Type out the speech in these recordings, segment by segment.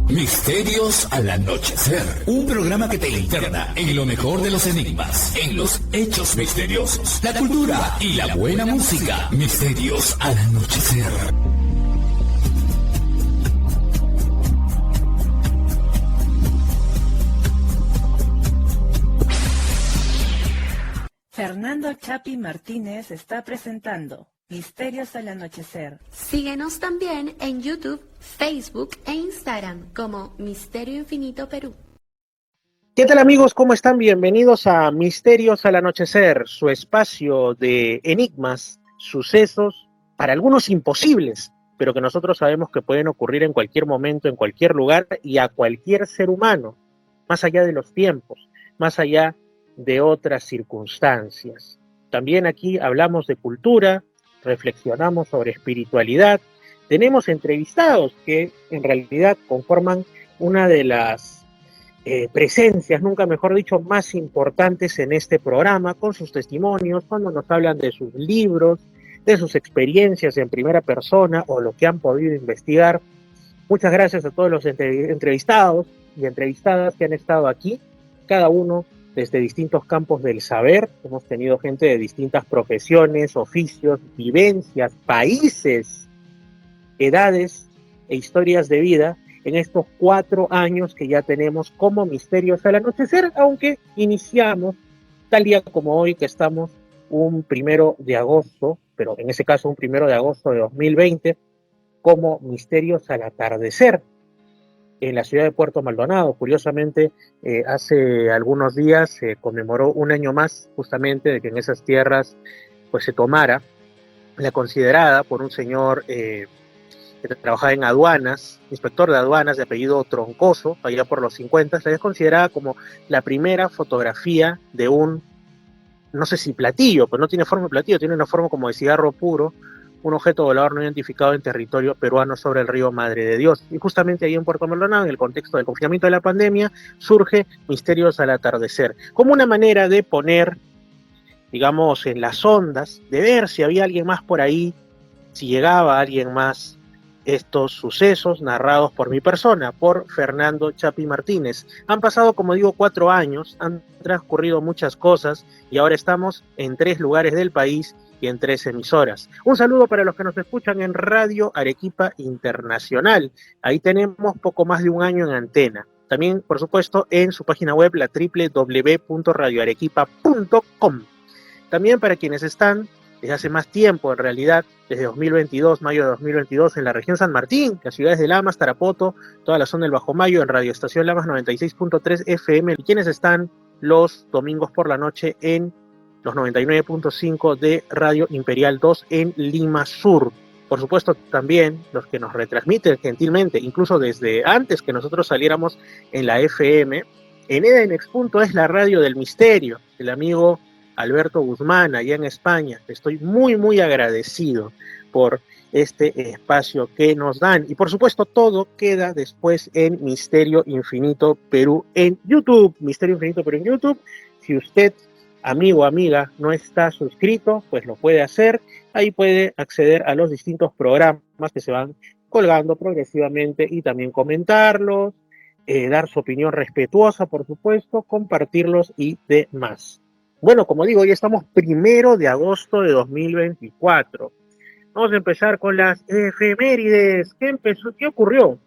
Misterios al anochecer, un programa que te interna en lo mejor de los enigmas, en los hechos misteriosos, la cultura y la buena música. Misterios al anochecer. Fernando Chapi Martínez está presentando Misterios al Anochecer. Síguenos también en YouTube, Facebook e Instagram como Misterio Infinito Perú. ¿Qué tal amigos? ¿Cómo están? Bienvenidos a Misterios al Anochecer, su espacio de enigmas, sucesos, para algunos imposibles, pero que nosotros sabemos que pueden ocurrir en cualquier momento, en cualquier lugar y a cualquier ser humano, más allá de los tiempos, más allá de otras circunstancias. También aquí hablamos de cultura, reflexionamos sobre espiritualidad, tenemos entrevistados que en realidad conforman una de las presencias, nunca mejor dicho, más importantes en este programa, con sus testimonios, cuando nos hablan de sus libros, de sus experiencias en primera persona o lo que han podido investigar. Muchas gracias a todos los entrevistados y entrevistadas que han estado aquí, cada uno desde distintos campos del saber. Hemos tenido gente de distintas profesiones, oficios, vivencias, países, edades e historias de vida en estos 4 años que ya tenemos como Misterios al Anochecer, aunque iniciamos tal día como hoy, que estamos un 1 de agosto, pero en ese caso un 1 de agosto de 2020, como Misterios al Atardecer, en la ciudad de Puerto Maldonado. Curiosamente, hace algunos días se conmemoró un año más justamente de que en esas tierras pues se tomara la considerada por un señor que trabajaba en aduanas, inspector de aduanas de apellido Troncoso, allá por los 50, se es considerada como la primera fotografía de un, no sé si platillo, pero no tiene forma de platillo, tiene una forma como de cigarro puro, un objeto volador no identificado en territorio peruano sobre el río Madre de Dios. Y justamente ahí en Puerto Maldonado, en el contexto del confinamiento de la pandemia, surge Misterios al Atardecer, como una manera de poner, digamos, en las ondas, de ver si había alguien más por ahí, si llegaba alguien más, estos sucesos narrados por mi persona, por Fernando Chapi Martínez. Han pasado, como digo, 4 años, han transcurrido muchas cosas y ahora estamos en 3 lugares del país y en 3 emisoras. Un saludo para los que nos escuchan en Radio Arequipa Internacional. Ahí tenemos poco más de un año en antena. También, por supuesto, en su página web, la www.radioarequipa.com. También para quienes están desde hace más tiempo, en realidad, desde 2022, mayo de 2022, en la región San Martín, las ciudades de Lamas, Tarapoto, toda la zona del Bajo Mayo, en Radio Estación Lamas 96.3 FM, y quienes están los domingos por la noche en los 99.5 de Radio Imperial 2 en Lima Sur. Por supuesto, también los que nos retransmiten gentilmente, incluso desde antes que nosotros saliéramos en la FM, en Edenex.es, la radio del misterio, el amigo Alberto Guzmán, allá en España. Estoy muy agradecido por este espacio que nos dan. Y por supuesto, todo queda después en Misterio Infinito Perú en YouTube. Misterio Infinito Perú en YouTube. Si usted, amigo o amiga, no está suscrito, pues lo puede hacer. Ahí puede acceder a los distintos programas que se van colgando progresivamente y también comentarlos, dar su opinión respetuosa, por supuesto, compartirlos y demás. Bueno, como digo, hoy estamos 1 de agosto de 2024. Vamos a empezar con las efemérides. ¿Qué ocurrió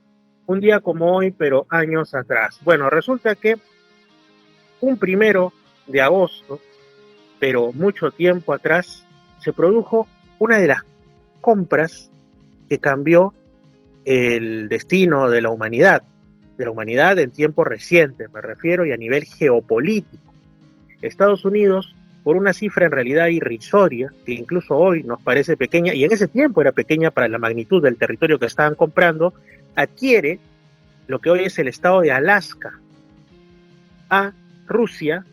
un día como hoy, pero años atrás? Bueno, resulta que un 1 de agosto, pero mucho tiempo atrás, se produjo una de las compras que cambió el destino de la humanidad en tiempo reciente, me refiero, y a nivel geopolítico. Estados Unidos, por una cifra en realidad irrisoria, que incluso hoy nos parece pequeña, y en ese tiempo era pequeña para la magnitud del territorio que estaban comprando, adquiere lo que hoy es el estado de Alaska a Rusia,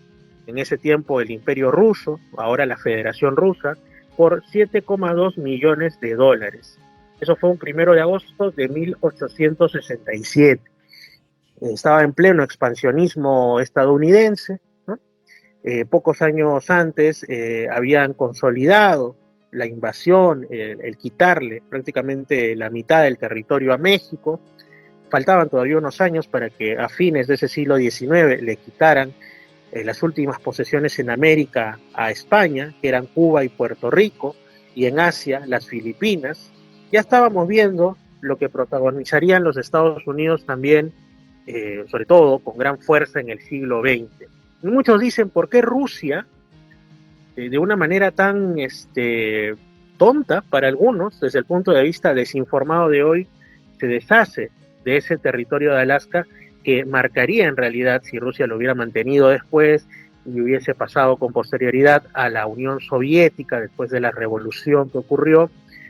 en ese tiempo el Imperio Ruso, ahora la Federación Rusa, por $7,2 millones. Eso fue un 1 de agosto de 1867. Estaba en pleno expansionismo estadounidense, ¿no? Pocos años antes habían consolidado la invasión, el quitarle prácticamente la mitad del territorio a México, faltaban todavía unos años para que a fines de ese siglo XIX le quitaran las últimas posesiones en América a España, que eran Cuba y Puerto Rico, y en Asia las Filipinas. Ya estábamos viendo lo que protagonizarían los Estados Unidos también, sobre todo con gran fuerza en el siglo XX. Y muchos dicen, ¿por qué Rusia, de una manera tan tonta para algunos, desde el punto de vista desinformado de hoy, se deshace de ese territorio de Alaska que marcaría en realidad, si Rusia lo hubiera mantenido después y hubiese pasado con posterioridad a la Unión Soviética después de la revolución que ocurrió,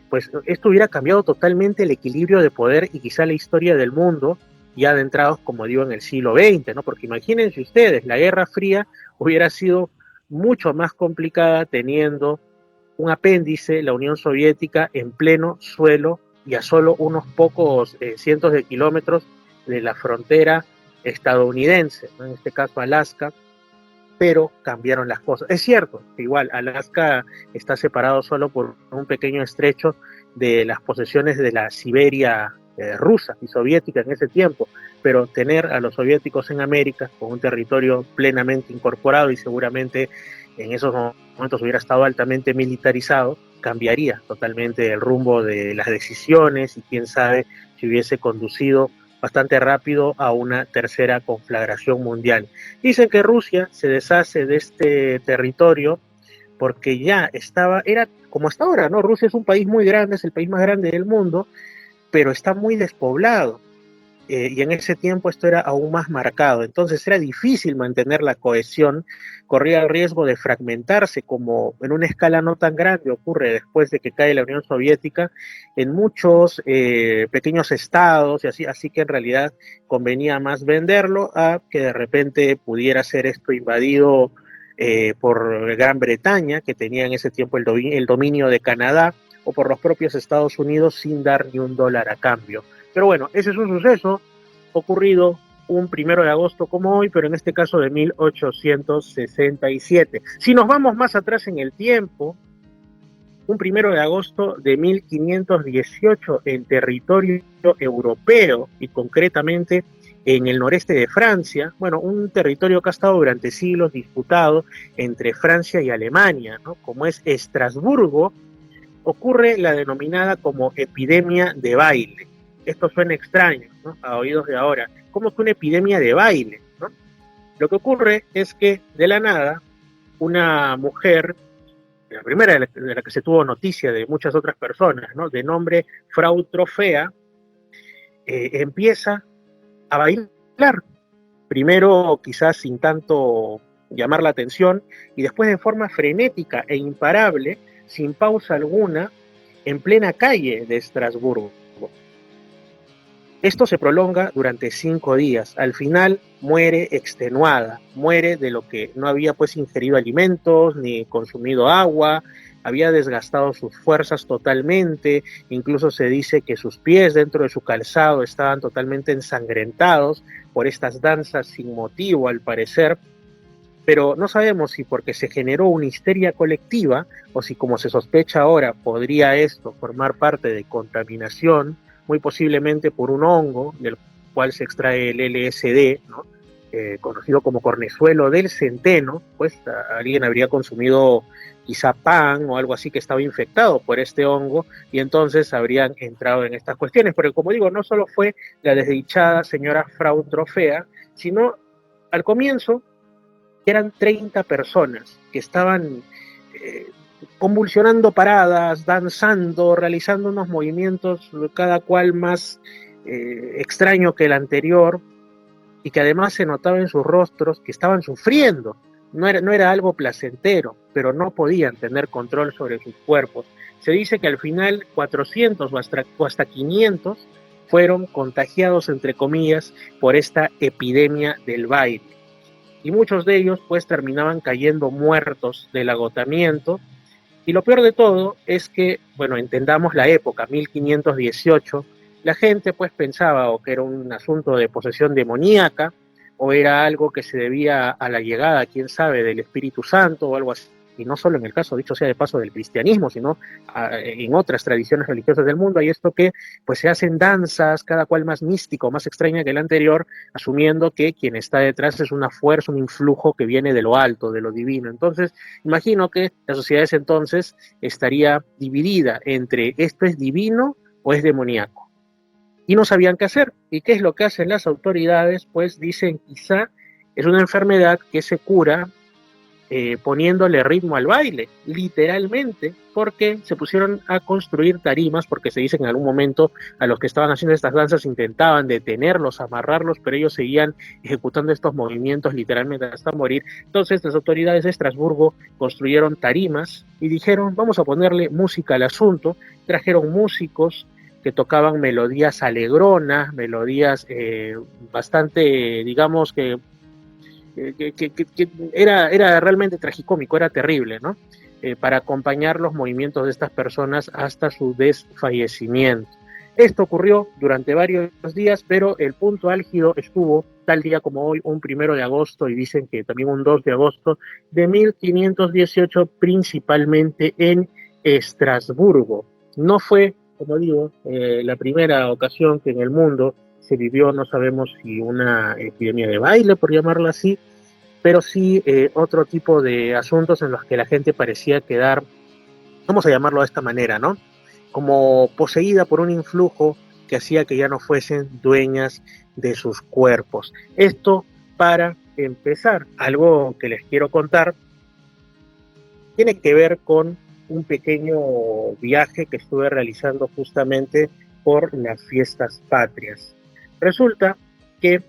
pues esto hubiera cambiado totalmente el equilibrio de poder y quizá la historia del mundo, ya adentrados, como digo, en el siglo XX, ¿no? Porque imagínense ustedes, la Guerra Fría hubiera sido mucho más complicada teniendo un apéndice, la Unión Soviética, en pleno suelo y a solo unos pocos cientos de kilómetros de la frontera estadounidense, ¿no? En este caso Alaska, pero cambiaron las cosas. Es cierto que igual Alaska está separado solo por un pequeño estrecho de las posesiones de la Siberia rusa y soviética en ese tiempo, pero tener a los soviéticos en América con un territorio plenamente incorporado y seguramente en esos momentos hubiera estado altamente militarizado, cambiaría totalmente el rumbo de las decisiones y quién sabe si hubiese conducido bastante rápido a una tercera conflagración mundial. Dicen que Rusia se deshace de este territorio porque ya era como hasta ahora, ¿no? Rusia es un país muy grande, es el país más grande del mundo, pero está muy despoblado. Y en ese tiempo esto era aún más marcado, entonces era difícil mantener la cohesión, corría el riesgo de fragmentarse, como en una escala no tan grande ocurre después de que cae la Unión Soviética, en muchos pequeños estados, y así que en realidad convenía más venderlo a que de repente pudiera ser esto invadido por Gran Bretaña, que tenía en ese tiempo el dominio de Canadá, o por los propios Estados Unidos sin dar ni $1 a cambio. Pero bueno, ese es un suceso ocurrido un 1 de agosto como hoy, pero en este caso de 1867. Si nos vamos más atrás en el tiempo, un 1 de agosto de 1518 en territorio europeo y concretamente en el noreste de Francia, bueno, un territorio que ha estado durante siglos disputado entre Francia y Alemania, ¿no? Como es Estrasburgo, ocurre la denominada como epidemia de baile. Esto suena extraño, ¿no? A oídos de ahora. ¿Cómo que una epidemia de baile, ¿no? Lo que ocurre es que de la nada una mujer, la primera de la que se tuvo noticia de muchas otras personas, ¿no? De nombre Frau Trofea, empieza a bailar. Primero quizás sin tanto llamar la atención y después de forma frenética e imparable, sin pausa alguna, en plena calle de Estrasburgo. Esto se prolonga durante 5 días. Al final muere extenuada, muere de lo que no había pues ingerido alimentos ni consumido agua, había desgastado sus fuerzas totalmente, incluso se dice que sus pies dentro de su calzado estaban totalmente ensangrentados por estas danzas sin motivo al parecer, pero no sabemos si porque se generó una histeria colectiva o si, como se sospecha ahora, podría esto formar parte de contaminación, muy posiblemente por un hongo del cual se extrae el LSD, ¿no? Conocido como cornezuelo del centeno, pues alguien habría consumido quizá pan o algo así que estaba infectado por este hongo y entonces habrían entrado en estas cuestiones. Pero como digo, no solo fue la desdichada señora Frau Trofea, sino al comienzo eran 30 personas que estaban convulsionando paradas, danzando, realizando unos movimientos cada cual más extraño que el anterior y que además se notaba en sus rostros que estaban sufriendo. No era algo placentero, pero no podían tener control sobre sus cuerpos. Se dice que al final 400 o hasta 500 fueron contagiados, entre comillas, por esta epidemia del baile. Y muchos de ellos pues terminaban cayendo muertos del agotamiento. Y lo peor de todo es que, bueno, entendamos la época, 1518, la gente pues pensaba o que era un asunto de posesión demoníaca, o era algo que se debía a la llegada, quién sabe, del Espíritu Santo o algo así, y no solo en el caso, dicho sea de paso, del cristianismo, sino en otras tradiciones religiosas del mundo, hay esto que pues se hacen danzas, cada cual más místico, más extraña que el anterior, asumiendo que quien está detrás es una fuerza, un influjo que viene de lo alto, de lo divino. Entonces, imagino que la sociedad de ese entonces estaría dividida entre esto es divino o es demoníaco. Y no sabían qué hacer. ¿Y qué es lo que hacen las autoridades? Pues dicen, quizá es una enfermedad que se cura poniéndole ritmo al baile, literalmente, porque se pusieron a construir tarimas, porque se dice que en algún momento a los que estaban haciendo estas danzas intentaban detenerlos, amarrarlos, pero ellos seguían ejecutando estos movimientos literalmente hasta morir. Entonces las autoridades de Estrasburgo construyeron tarimas y dijeron, vamos a ponerle música al asunto, trajeron músicos que tocaban melodías alegronas, melodías bastante, digamos que era realmente tragicómico, era terrible, ¿no? Para acompañar los movimientos de estas personas hasta su desfallecimiento. Esto ocurrió durante varios días, pero el punto álgido estuvo tal día como hoy, un 1 de agosto, y dicen que también un 2 de agosto de 1518, principalmente en Estrasburgo. No fue, como digo, la primera ocasión que en el mundo se vivió, no sabemos si una epidemia de baile, por llamarlo así, pero sí otro tipo de asuntos en los que la gente parecía quedar, vamos a llamarlo de esta manera, ¿no? Como poseída por un influjo que hacía que ya no fuesen dueñas de sus cuerpos. Esto para empezar. Algo que les quiero contar tiene que ver con un pequeño viaje que estuve realizando justamente por las fiestas patrias. Resulta que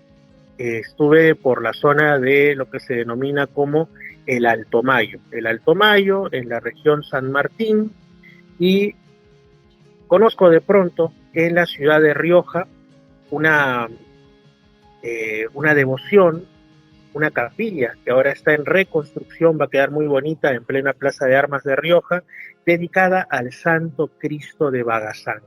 estuve por la zona de lo que se denomina como el Alto Mayo. El Alto Mayo en la región San Martín, y conozco de pronto en la ciudad de Rioja una devoción, una capilla que ahora está en reconstrucción, va a quedar muy bonita en plena Plaza de Armas de Rioja, dedicada al Santo Cristo de Bagazán.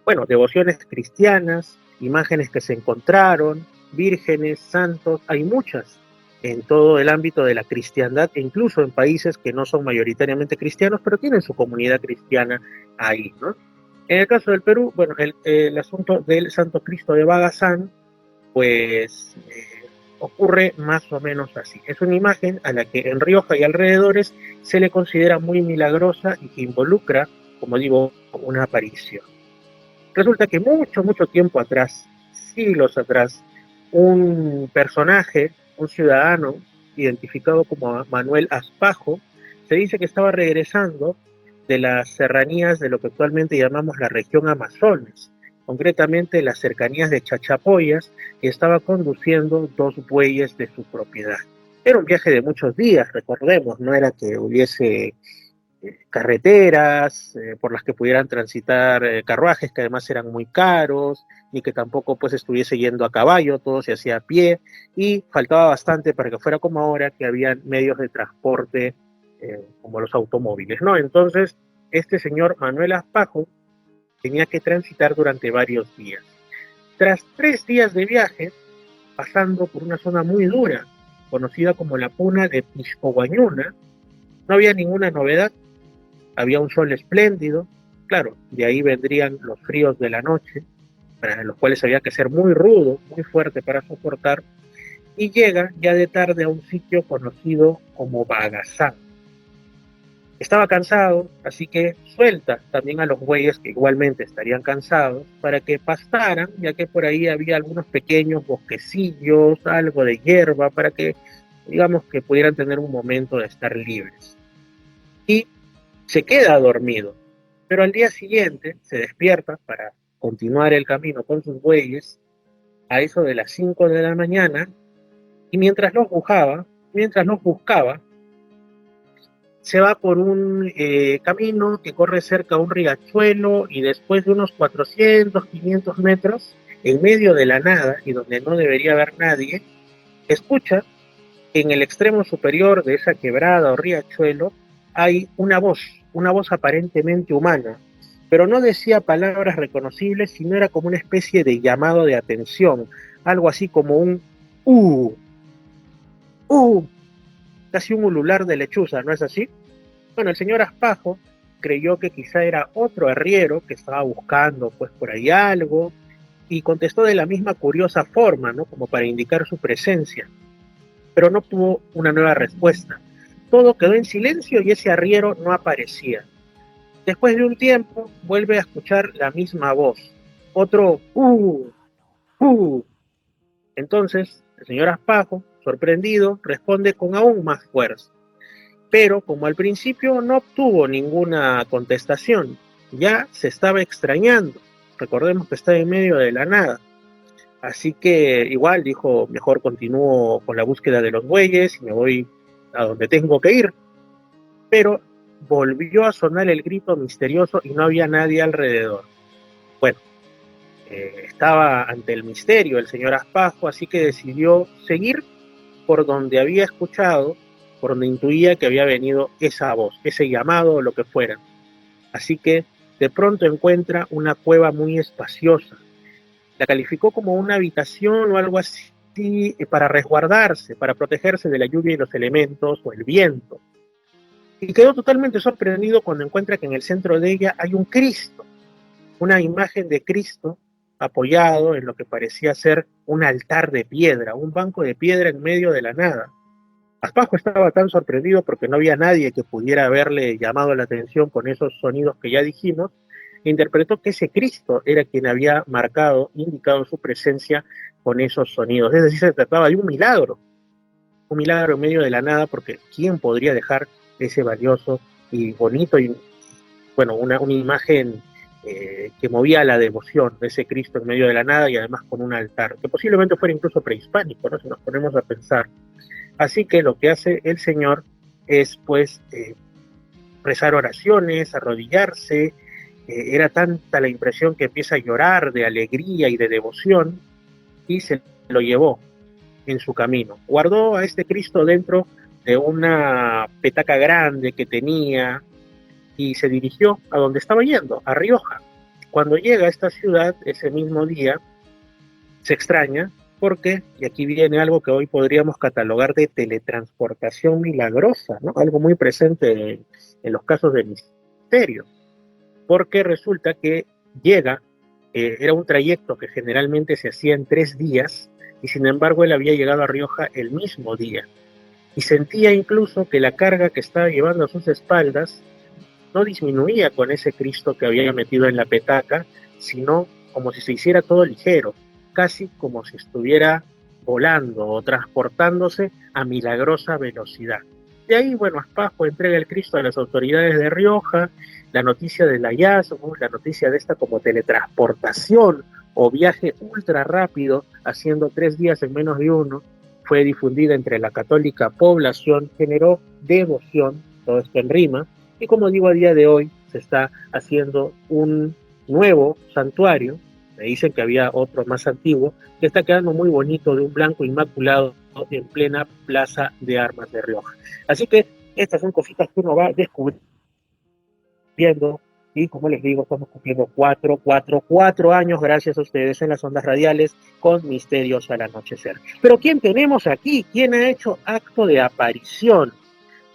Bueno, devociones cristianas, imágenes que se encontraron, vírgenes, santos, hay muchas en todo el ámbito de la cristiandad, e incluso en países que no son mayoritariamente cristianos, pero tienen su comunidad cristiana ahí, ¿no? En el caso del Perú, bueno, el asunto del Santo Cristo de Bagazán, pues ocurre más o menos así. Es una imagen a la que en Rioja y alrededores se le considera muy milagrosa y que involucra, como digo, una aparición. Resulta que mucho tiempo atrás, siglos atrás, un personaje, un ciudadano identificado como Manuel Aspajo, se dice que estaba regresando de las serranías de lo que actualmente llamamos la región Amazonas, concretamente las cercanías de Chachapoyas, y estaba conduciendo 2 bueyes de su propiedad. Era un viaje de muchos días, recordemos, no era que hubiese carreteras por las que pudieran transitar carruajes que además eran muy caros, ni que tampoco pues estuviese yendo a caballo, todo se hacía a pie, y faltaba bastante para que fuera como ahora, que había medios de transporte como los automóviles, ¿no? Entonces, este señor Manuel Aspajo tenía que transitar durante varios días. Tras 3 días de viaje, pasando por una zona muy dura, conocida como la Puna de Piscoguañuna, no había ninguna novedad. Había un sol espléndido, claro, de ahí vendrían los fríos de la noche, para los cuales había que ser muy rudo, muy fuerte para soportar, y llega ya de tarde a un sitio conocido como Bagazán. Estaba cansado, así que suelta también a los bueyes, que igualmente estarían cansados, para que pastaran, ya que por ahí había algunos pequeños bosquecillos, algo de hierba, para que, digamos, que pudieran tener un momento de estar libres. Y se queda dormido, pero al día siguiente se despierta para continuar el camino con sus bueyes a eso de las 5 de la mañana, y mientras los buscaba, se va por un camino que corre cerca a un riachuelo, y después de unos 400, 500 metros, en medio de la nada y donde no debería haber nadie, escucha que en el extremo superior de esa quebrada o riachuelo hay una voz aparentemente humana, pero no decía palabras reconocibles, sino era como una especie de llamado de atención, algo así como un casi un ulular de lechuza, ¿no es así? Bueno, el señor Aspajo creyó que quizá era otro arriero que estaba buscando pues por ahí algo, y contestó de la misma curiosa forma, ¿no? Como para indicar su presencia, pero no tuvo una nueva respuesta. Todo quedó en silencio y ese arriero no aparecía. Después de un tiempo, vuelve a escuchar la misma voz, otro ¡uh! Entonces, el señor Aspajo, sorprendido, responde con aún más fuerza. Pero, como al principio no obtuvo ninguna contestación, ya se estaba extrañando. Recordemos que está en medio de la nada. Así que igual dijo, mejor continúo con la búsqueda de los bueyes y me voy a donde tengo que ir. Pero volvió a sonar el grito misterioso y no había nadie alrededor. Bueno, estaba ante el misterio el señor Aspajo, así que decidió seguir por donde había escuchado, por donde intuía que había venido esa voz, ese llamado o lo que fuera. Así que de pronto encuentra una cueva muy espaciosa. La calificó como una habitación o algo así para resguardarse, para protegerse de la lluvia y los elementos o el viento. Y quedó totalmente sorprendido cuando encuentra que en el centro de ella hay un Cristo, una imagen de Cristo apoyado en lo que parecía ser un altar de piedra, un banco de piedra en medio de la nada. Aspajo estaba tan sorprendido porque no había nadie que pudiera haberle llamado la atención con esos sonidos que ya dijimos, e interpretó que ese Cristo era quien había indicado su presencia con esos sonidos. Es decir, se trataba de un milagro en medio de la nada, porque ¿quién podría dejar ese valioso y bonito y bueno, una imagen que movía la devoción de ese Cristo en medio de la nada y además con un altar, que posiblemente fuera incluso prehispánico, ¿no? Si nos ponemos a pensar. Así que lo que hace el Señor es pues rezar oraciones, arrodillarse. Era tanta la impresión que empieza a llorar de alegría y de devoción, y se lo llevó en su camino. Guardó a este Cristo dentro de una petaca grande que tenía y se dirigió a donde estaba yendo, a Rioja. Cuando llega a esta ciudad, ese mismo día, se extraña porque, y aquí viene algo que hoy podríamos catalogar de teletransportación milagrosa, ¿no? Algo muy presente en los casos de misterio, porque resulta que llega, era un trayecto que generalmente se hacía en 3 días, y sin embargo él había llegado a Rioja el mismo día, y sentía incluso que la carga que estaba llevando a sus espaldas no disminuía con ese Cristo que había metido en la petaca, sino como si se hiciera todo ligero, casi como si estuviera volando o transportándose a milagrosa velocidad. De ahí, bueno, Aspajo entrega el Cristo a las autoridades de Rioja. La noticia del hallazgo, la noticia de esta como teletransportación o viaje ultra rápido, haciendo 3 días en menos de uno, fue difundida entre la católica población, generó devoción, todo esto en rima, y como digo, a día de hoy se está haciendo un nuevo santuario. Me dicen que había otro más antiguo, que está quedando muy bonito, de un blanco inmaculado en plena Plaza de Armas de Rioja. Así que estas son cositas que uno va descubriendo, y como les digo, estamos cumpliendo 4 años, gracias a ustedes, en las ondas radiales, con Misterios al Anochecer. Pero ¿quién tenemos aquí? ¿Quién ha hecho acto de aparición?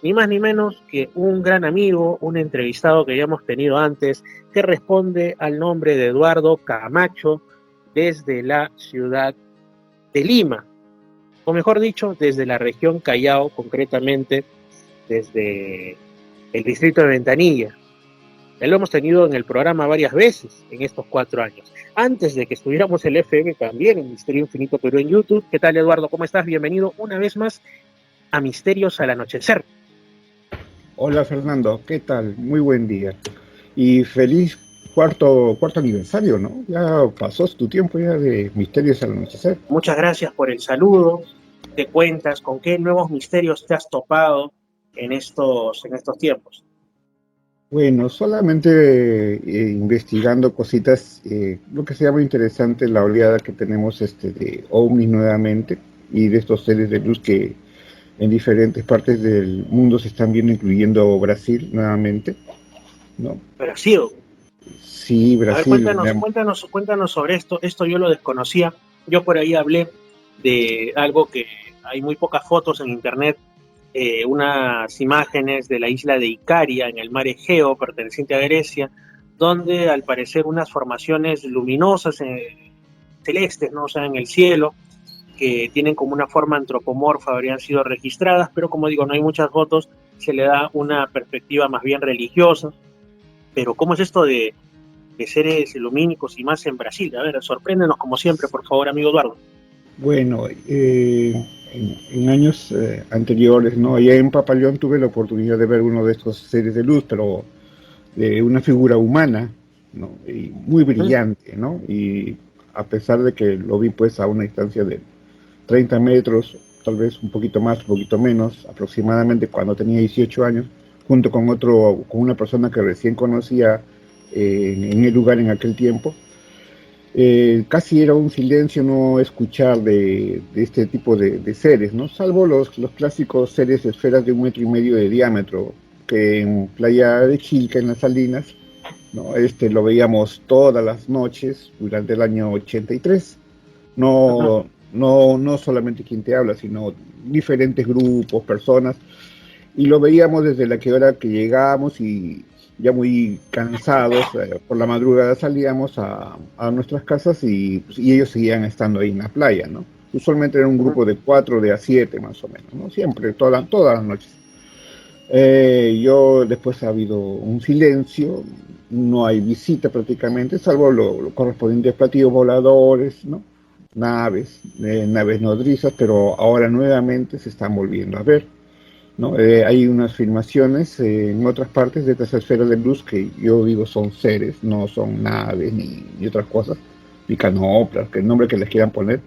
Ni más ni menos que un gran amigo, un entrevistado que ya hemos tenido antes, que responde al nombre de Eduardo Camacho, desde la ciudad de Lima, o mejor dicho, desde la región Callao, concretamente desde el distrito de Ventanilla. Ya lo hemos tenido en el programa varias veces en estos 4 años. Antes de que estuviéramos en el FM, también en Misterio Infinito Perú en YouTube. ¿Qué tal, Eduardo? ¿Cómo estás? Bienvenido una vez más a Misterios al Anochecer. Hola Fernando, ¿qué tal? Muy buen día. Y feliz cuarto aniversario, ¿no? Ya pasó tu tiempo ya de Misterios al Anochecer. Muchas gracias por el saludo. ¿Te cuentas con qué nuevos misterios te has topado en estos tiempos? Bueno, solamente investigando cositas, lo que se llama interesante la oleada que tenemos de ovnis nuevamente y de estos seres de luz que en diferentes partes del mundo se están viendo, incluyendo Brasil nuevamente, ¿no? Brasil. Sí, Brasil. A ver, cuéntanos sobre esto. Esto yo lo desconocía. Yo por ahí hablé de algo que hay muy pocas fotos en internet, unas imágenes de la isla de Icaria en el mar Egeo, perteneciente a Grecia, donde al parecer unas formaciones luminosas celestes, ¿no? O sea, en el cielo, que tienen como una forma antropomorfa, habrían sido registradas, pero como digo, no hay muchas fotos, se le da una perspectiva más bien religiosa. Pero ¿cómo es esto de seres lumínicos y más en Brasil? A ver, sorpréndenos como siempre, por favor, amigo Eduardo. Bueno, en años anteriores, ¿no? Allá en Papayón tuve la oportunidad de ver uno de estos seres de luz, pero de una figura humana, ¿no? Y muy brillante, ¿no? Y a pesar de que lo vi pues a una distancia de 30 metros, tal vez un poquito más, un poquito menos, aproximadamente cuando tenía 18 años, junto con una persona que recién conocía en el lugar en aquel tiempo. Casi era un silencio no escuchar de este tipo de seres, ¿no? Salvo los clásicos seres de esferas de 1,5 metros de diámetro, que en Playa de Chilca, en las Salinas, ¿no? Lo veíamos todas las noches durante el año 83. No solamente quien te habla, sino diferentes grupos, personas, y lo veíamos desde la hora que llegábamos y ya muy cansados, por la madrugada salíamos a nuestras casas y ellos seguían estando ahí en la playa, ¿no? Usualmente era un grupo de 4, de a 7 más o menos, ¿no? Siempre, todas las noches. Después ha habido un silencio, no hay visita prácticamente, salvo lo correspondiente a platillos voladores, ¿no? Naves nodrizas, pero ahora nuevamente se están volviendo a ver, ¿no? Hay unas filmaciones en otras partes de estas esferas de luz que yo digo son seres, no son naves ni otras cosas, ni canoplas, que el nombre que les quieran poner,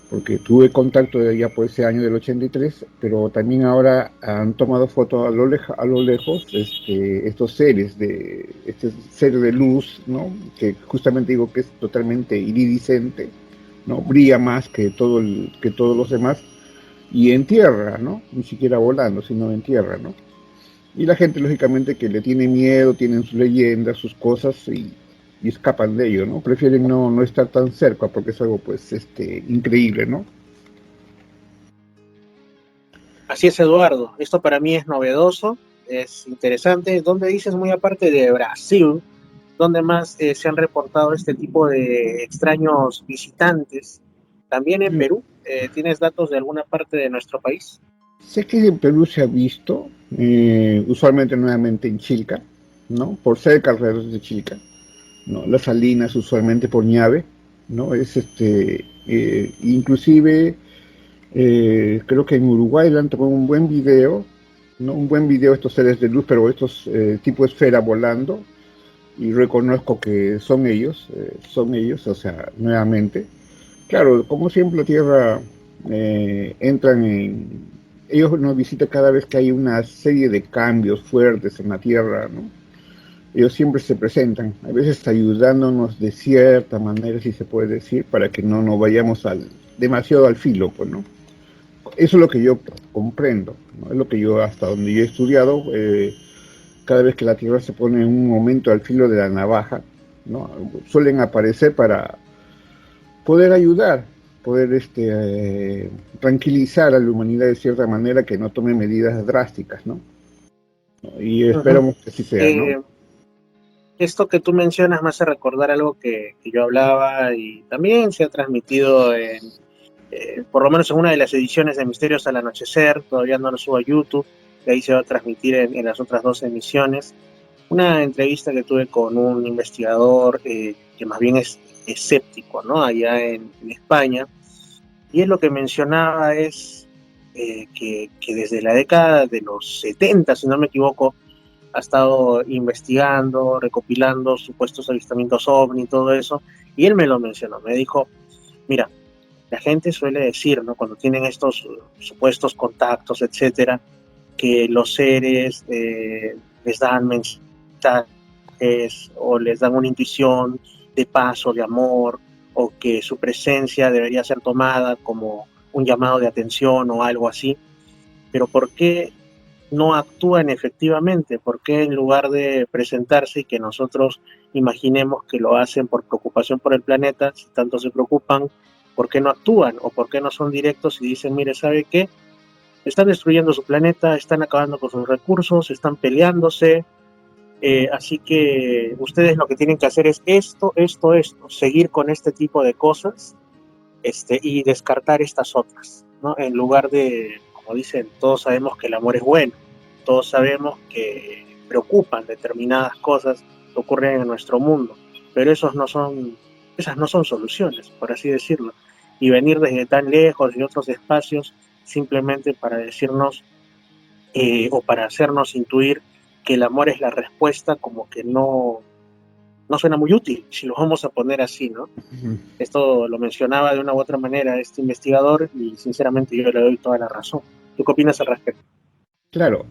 porque tuve contacto de ya por ese año del 83, pero también ahora han tomado fotos a lo lejos estos seres este ser de luz, ¿no? Que justamente digo que es totalmente iridiscente, ¿no? Brilla más que todos los demás, y en tierra, ¿no? Ni siquiera volando, sino en tierra, ¿no? Y la gente, lógicamente, que le tiene miedo, tienen sus leyendas, sus cosas, y escapan de ello, ¿no? Prefieren no estar tan cerca, porque es algo, pues, increíble, ¿no? Así es, Eduardo. Esto para mí es novedoso, es interesante. ¿Dónde dices, muy aparte de Brasil, dónde más se han reportado este tipo de extraños visitantes? También en Perú. ¿Tienes datos de alguna parte de nuestro país? Sé que en Perú se ha visto, usualmente nuevamente en Chilca, ¿no? Por cerca alrededor de Chilca, ¿no? Las Salinas usualmente por Ñave, ¿no? Inclusive creo que en Uruguay le han tomado un buen video, ¿no? Un buen video de estos seres de luz, pero estos tipo esfera volando, y reconozco que son ellos, o sea, nuevamente. Claro, como siempre la Tierra ellos nos visitan cada vez que hay una serie de cambios fuertes en la Tierra, ¿no? Ellos siempre se presentan, a veces ayudándonos de cierta manera, si se puede decir, para que no nos vayamos demasiado al filo, pues, ¿no? Eso es lo que yo comprendo, ¿no? Es lo que yo, hasta donde yo he estudiado, cada vez que la Tierra se pone en un momento al filo de la navaja, ¿no? Suelen aparecer para poder ayudar, poder tranquilizar a la humanidad de cierta manera, que no tome medidas drásticas, ¿no? Y esperamos que así sea, ¿no? Esto que tú mencionas me hace recordar algo que yo hablaba y también se ha transmitido por lo menos en una de las ediciones de Misterios al Anochecer. Todavía no lo subo a YouTube, y ahí se va a transmitir en las otras 2 emisiones. Una entrevista que tuve con un investigador que más bien es escéptico, ¿no? Allá en España, y él lo que mencionaba es que desde la década de los 70, si no me equivoco, ha estado investigando, recopilando supuestos avistamientos ovni y todo eso, y él me lo mencionó, me dijo, mira, la gente suele decir, ¿no? Cuando tienen estos supuestos contactos, etcétera, que los seres les dan mensajes o les dan una intuición de paz o de amor, o que su presencia debería ser tomada como un llamado de atención o algo así. Pero ¿por qué no actúan efectivamente? ¿Por qué en lugar de presentarse y que nosotros imaginemos que lo hacen por preocupación por el planeta, si tanto se preocupan, por qué no actúan? ¿O por qué no son directos y dicen, mire, ¿sabe qué? Están destruyendo su planeta, están acabando con sus recursos, están peleándose. Así que ustedes lo que tienen que hacer es esto, seguir con este tipo de cosas, y descartar estas otras, ¿no? En lugar de, como dicen, todos sabemos que el amor es bueno, todos sabemos que preocupan determinadas cosas que ocurren en nuestro mundo, pero esas no son soluciones, por así decirlo. Y venir desde tan lejos y otros espacios simplemente para decirnos, o para hacernos intuir que el amor es la respuesta, como que no suena muy útil, si lo vamos a poner así, ¿no? Uh-huh. Esto lo mencionaba de una u otra manera este investigador y sinceramente yo le doy toda la razón. ¿Tú qué opinas al respecto? Claro,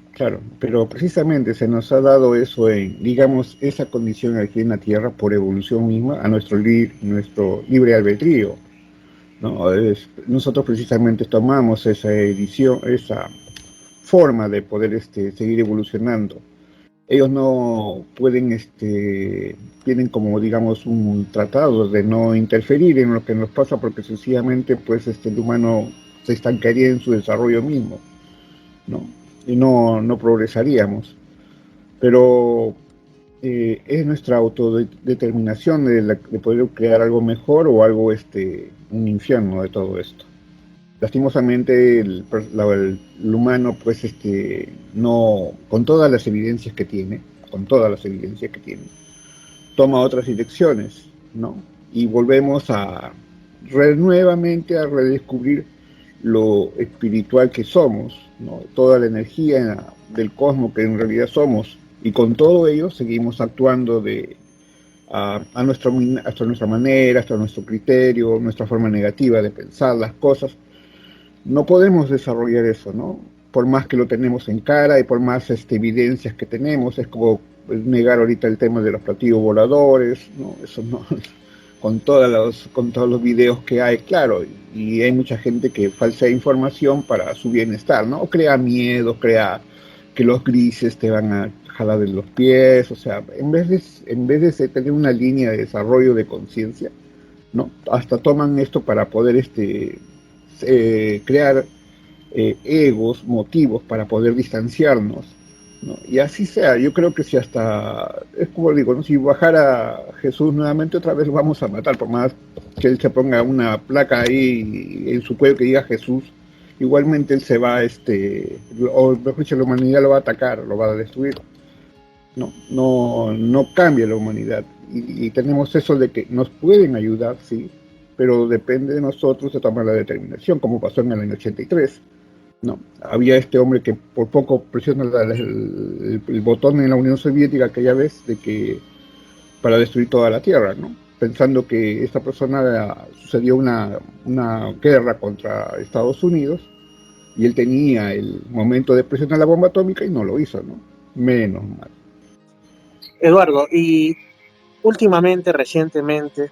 pero precisamente se nos ha dado eso digamos, esa condición aquí en la Tierra por evolución misma a nuestro libre albedrío, ¿no? Nosotros precisamente tomamos esa forma de poder seguir evolucionando. Ellos no pueden, tienen como, digamos, un tratado de no interferir en lo que nos pasa porque sencillamente, pues, el humano se estancaría en su desarrollo mismo, ¿no? Y no progresaríamos. Pero es nuestra autodeterminación de poder crear algo mejor o algo, un infierno de todo esto. Lastimosamente el humano, pues, no, con todas las evidencias que tiene, toma otras direcciones, ¿no? Y volvemos nuevamente a redescubrir lo espiritual que somos, ¿no? Toda la energía del cosmos que en realidad somos, y con todo ello seguimos actuando a nuestra manera, hasta nuestro criterio, nuestra forma negativa de pensar las cosas. No podemos desarrollar eso, ¿no? Por más que lo tenemos en cara y por más evidencias que tenemos, es como negar ahorita el tema de los platillos voladores, ¿no? Eso no, con todos los videos que hay, claro, y hay mucha gente que falsea información para su bienestar, ¿no? O crea miedo, crea que los grises te van a jalar de los pies, o sea, en vez de tener una línea de desarrollo de conciencia, ¿no? Hasta toman esto para poder crear egos, motivos para poder distanciarnos, ¿no? Y así sea. Yo creo que si hasta, es como digo, ¿no? Si bajara Jesús nuevamente, otra vez lo vamos a matar, por más que él se ponga una placa ahí en su cuello que diga Jesús, igualmente él se va, o mejor dicho, la humanidad lo va a atacar, lo va a destruir. No cambia la humanidad, y tenemos eso de que nos pueden ayudar, sí, pero depende de nosotros de tomar la determinación, como pasó en el año 83. No, había este hombre que por poco presiona el botón en la Unión Soviética aquella vez para destruir toda la Tierra, ¿no? Pensando que esta persona sucedió una guerra contra Estados Unidos y él tenía el momento de presionar la bomba atómica y no lo hizo, ¿no? Menos mal. Eduardo, y últimamente, recientemente,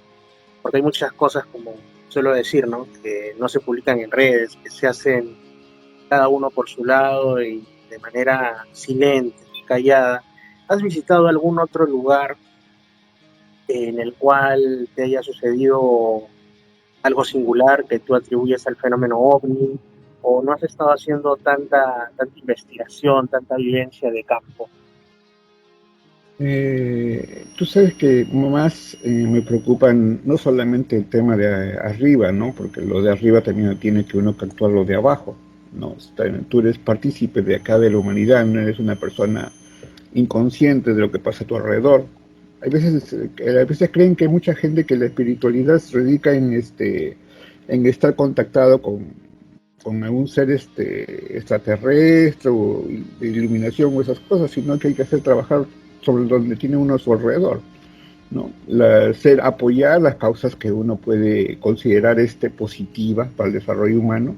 porque hay muchas cosas, como suelo decir, ¿no? Que no se publican en redes, que se hacen cada uno por su lado y de manera silente, callada. ¿Has visitado algún otro lugar en el cual te haya sucedido algo singular que tú atribuyes al fenómeno OVNI? ¿O no has estado haciendo tanta investigación, tanta vivencia de campo? Tú sabes que más me preocupan no solamente el tema de arriba, ¿no? Porque lo de arriba también tiene que uno que actuar lo de abajo, ¿no? Tú eres partícipe de acá de la humanidad, no eres una persona inconsciente de lo que pasa a tu alrededor. A veces creen que hay mucha gente que la espiritualidad se radica en estar contactado con algún ser extraterrestre o de iluminación o esas cosas, sino que hay que trabajar sobre donde tiene uno a su alrededor, ¿no? Apoyar las causas que uno puede considerar positivas para el desarrollo humano,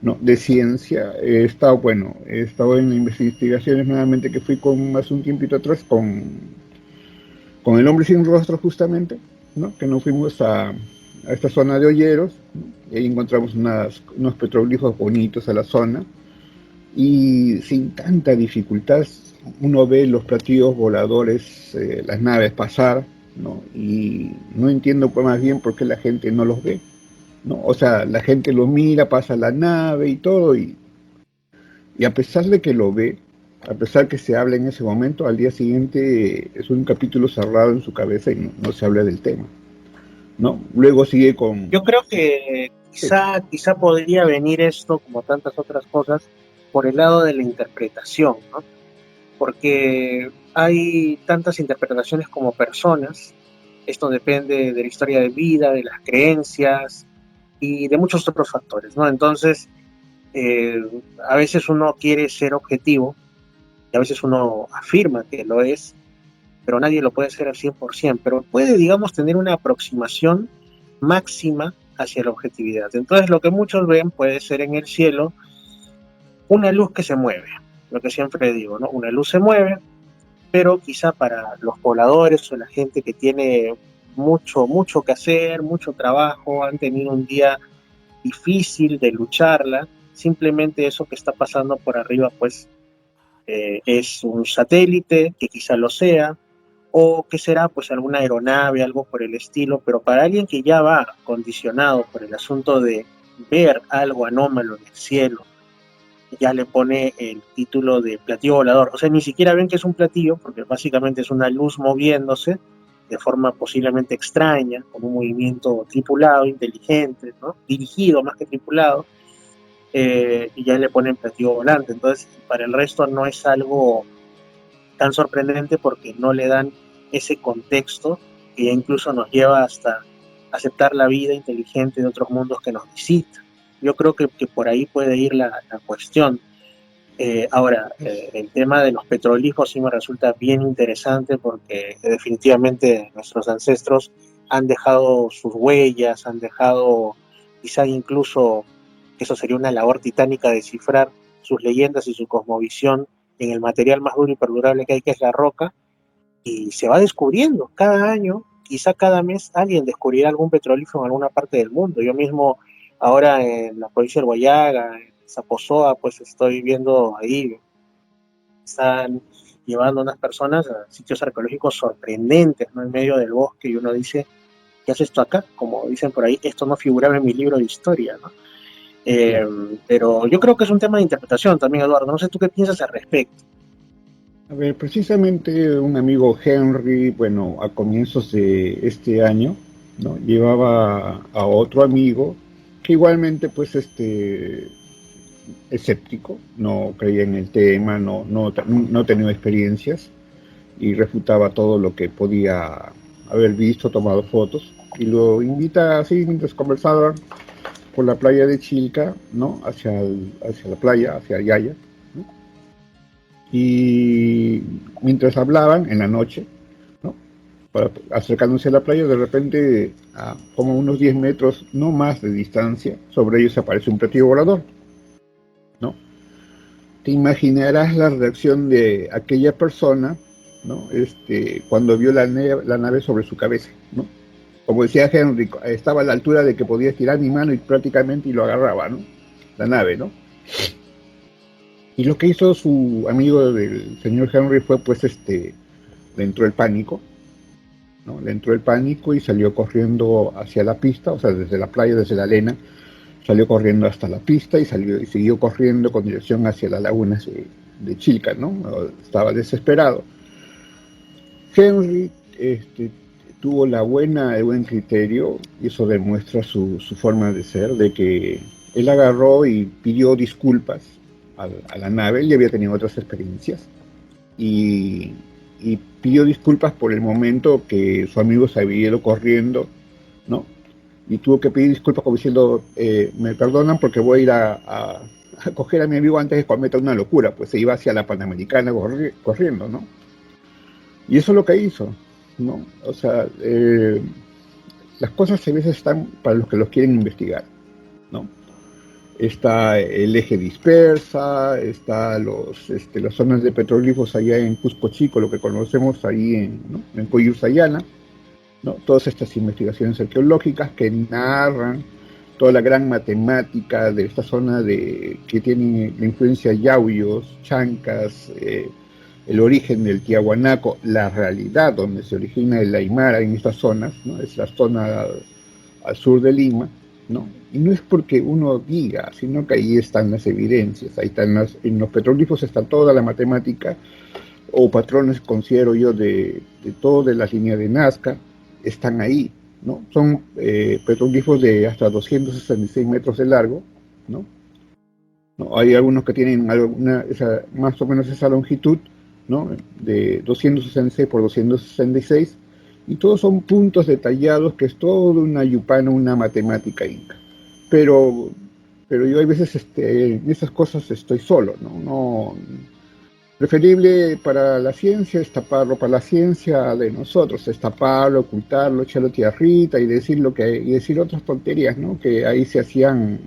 ¿no? De ciencia. He estado en investigaciones nuevamente que fui hace un tiempito atrás con el hombre sin rostro, justamente, ¿no? Que nos fuimos a esta zona de Olleros, ¿no? Y ahí encontramos unos petroglifos bonitos a la zona, y sin tanta dificultad uno ve los platillos voladores, las naves pasar, ¿no? Y no entiendo pues más bien por qué la gente no los ve, ¿no? O sea, la gente los mira, pasa la nave y todo, y Y a pesar de que lo ve, a pesar que se habla en ese momento, al día siguiente es un capítulo cerrado en su cabeza y no se habla del tema, ¿no? Luego sigue con... Yo creo que quizá podría venir esto, como tantas otras cosas, por el lado de la interpretación, ¿no? Porque hay tantas interpretaciones como personas. Esto depende de la historia de vida, de las creencias y de muchos otros factores, ¿no? Entonces, a veces uno quiere ser objetivo y a veces uno afirma que lo es, pero nadie lo puede ser al 100%, pero puede, digamos, tener una aproximación máxima hacia la objetividad. Entonces, lo que muchos ven puede ser en el cielo una luz que se mueve, lo que siempre digo, ¿no? Una luz se mueve, pero quizá para los pobladores o la gente que tiene mucho que hacer, mucho trabajo, han tenido un día difícil de lucharla, simplemente eso que está pasando por arriba, pues, es un satélite, que quizá lo sea, o que será pues alguna aeronave, algo por el estilo, pero para alguien que ya va condicionado por el asunto de ver algo anómalo en el cielo, ya le pone el título de platillo volador. O sea, ni siquiera ven que es un platillo, porque básicamente es una luz moviéndose de forma posiblemente extraña, con un movimiento tripulado, inteligente, ¿no? Dirigido más que tripulado, y ya le ponen platillo volante. Entonces, para el resto no es algo tan sorprendente porque no le dan ese contexto que ya incluso nos lleva hasta aceptar la vida inteligente de otros mundos que nos visitan. Yo creo que por ahí puede ir la cuestión. Ahora, el tema de los petroglifos sí me resulta bien interesante porque definitivamente nuestros ancestros han dejado sus huellas, han dejado quizá incluso, eso sería una labor titánica, descifrar sus leyendas y su cosmovisión en el material más duro y perdurable que hay, que es la roca, y se va descubriendo cada año, quizá cada mes alguien descubrirá algún petrolífero en alguna parte del mundo. Yo mismo ahora en la provincia del Guayaga, en Zaposoa, pues estoy viendo ahí, están llevando a unas personas a sitios arqueológicos sorprendentes, ¿no? En medio del bosque, y uno dice, ¿qué hace esto acá? Como dicen por ahí, esto no figuraba en mi libro de historia, ¿no? Pero yo creo que es un tema de interpretación también, Eduardo. No sé tú qué piensas al respecto. A ver, precisamente un amigo Henry, bueno, a comienzos de este año, ¿no? Llevaba a otro amigo que igualmente, pues, escéptico, no creía en el tema, no tenía experiencias y refutaba todo lo que podía haber visto, tomado fotos, y lo invita así mientras conversaban por la playa de Chilca, ¿no? Hacia la playa, hacia Yaya, ¿no? Y mientras hablaban en la noche, ¿no? Acercándose a la playa, de repente, a como unos 10 metros, no más de distancia, sobre ellos aparece un platillo volador, ¿no? Te imaginarás la reacción de aquella persona, ¿no? Cuando vio la nave sobre su cabeza, ¿no? Como decía Henry, estaba a la altura de que podía estirar mi mano y prácticamente lo agarraba, ¿no? La nave, ¿no? Y lo que hizo su amigo del señor Henry fue, pues, le entró el pánico, ¿no? Le entró el pánico y salió corriendo hacia la pista, o sea, desde la playa, desde la arena, salió corriendo hasta la pista y siguió corriendo con dirección hacia las lagunas de Chilca, ¿no? Estaba desesperado. Henry, tuvo el buen criterio, y eso demuestra su forma de ser, de que él agarró y pidió disculpas a la nave. Él ya había tenido otras experiencias y pidió disculpas por el momento que su amigo se había ido corriendo, ¿no? Y tuvo que pedir disculpas como diciendo, me perdonan porque voy a ir a coger a mi amigo antes de que cometa una locura. Pues se iba hacia la Panamericana corriendo, ¿no? Y eso es lo que hizo, ¿no? O sea, las cosas a veces están para los que los quieren investigar, ¿no? Está el eje dispersa, está las zonas de petroglifos allá en Cusco Chico, lo que conocemos ahí ¿no? en Coyursayana, ¿no? Todas estas investigaciones arqueológicas que narran toda la gran matemática de esta zona que tiene la influencia yauyos, chancas, el origen del Tiahuanaco, la realidad donde se origina el Aymara en estas zonas, ¿no? Es la zona al sur de Lima, ¿no? Y no es porque uno diga, sino que ahí están las evidencias, ahí están en los petroglifos está toda la matemática, o patrones, considero yo, de toda la línea de Nazca, están ahí, ¿no? Son petroglifos de hasta 266 metros de largo, ¿no? ¿No? Hay algunos que tienen más o menos esa longitud, ¿no? De 266 por 266, y todos son puntos detallados, que es toda una yupana, una matemática inca. Pero yo hay veces en esas cosas estoy solo, ¿no? Preferible para la ciencia es taparlo, para la ciencia de nosotros, es taparlo, ocultarlo, echarlo tierrita y decir y decir otras tonterías, ¿no? Que ahí se hacían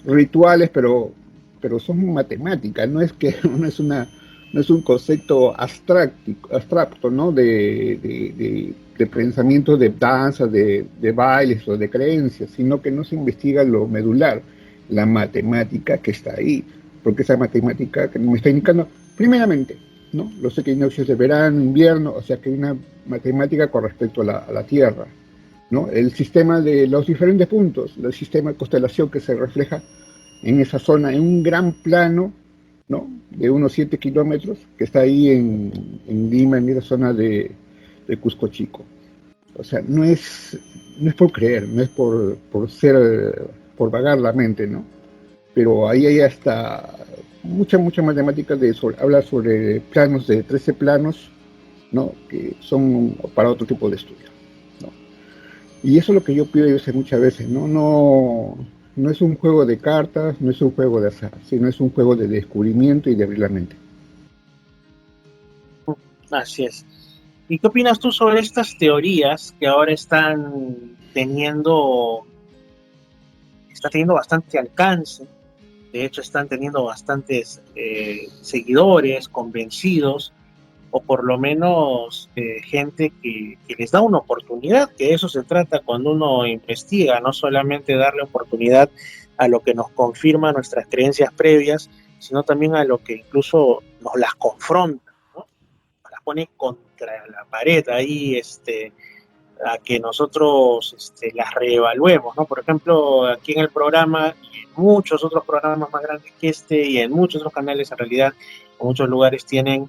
rituales, pero son matemáticas, no es que no es un concepto abstracto, ¿no? De pensamiento, de danza, de bailes o de creencias, sino que no se investiga lo medular, la matemática que está ahí, porque esa matemática que me está indicando, primeramente, ¿no? Los equinoccios de verano, invierno, o sea que hay una matemática con respecto a la Tierra, ¿no? El sistema de los diferentes puntos, el sistema de constelación que se refleja en esa zona, en un gran plano, ¿no? De unos 7 kilómetros, que está ahí en Lima, en esa zona de Cusco Chico. O sea, no es por creer, no es por vagar la mente, ¿no? Pero ahí hay hasta mucha matemática habla sobre planos de 13 planos, ¿no? Que son para otro tipo de estudio, ¿no? Y eso es lo que yo pido muchas veces, ¿no? No es un juego de cartas, no es un juego de azar, sino es un juego de descubrimiento y de abrir la mente. Así es. ¿Y qué opinas tú sobre estas teorías que ahora están teniendo bastante alcance? De hecho, están teniendo bastantes seguidores convencidos, o por lo menos gente que les da una oportunidad, que de eso se trata cuando uno investiga, no solamente darle oportunidad a lo que nos confirma nuestras creencias previas, sino también a lo que incluso nos las confronta, ¿no? Las pone contra la pared ahí, a que nosotros las reevaluemos, ¿no? Por ejemplo, aquí en el programa y en muchos otros programas más grandes que y en muchos otros canales, en realidad, en muchos lugares tienen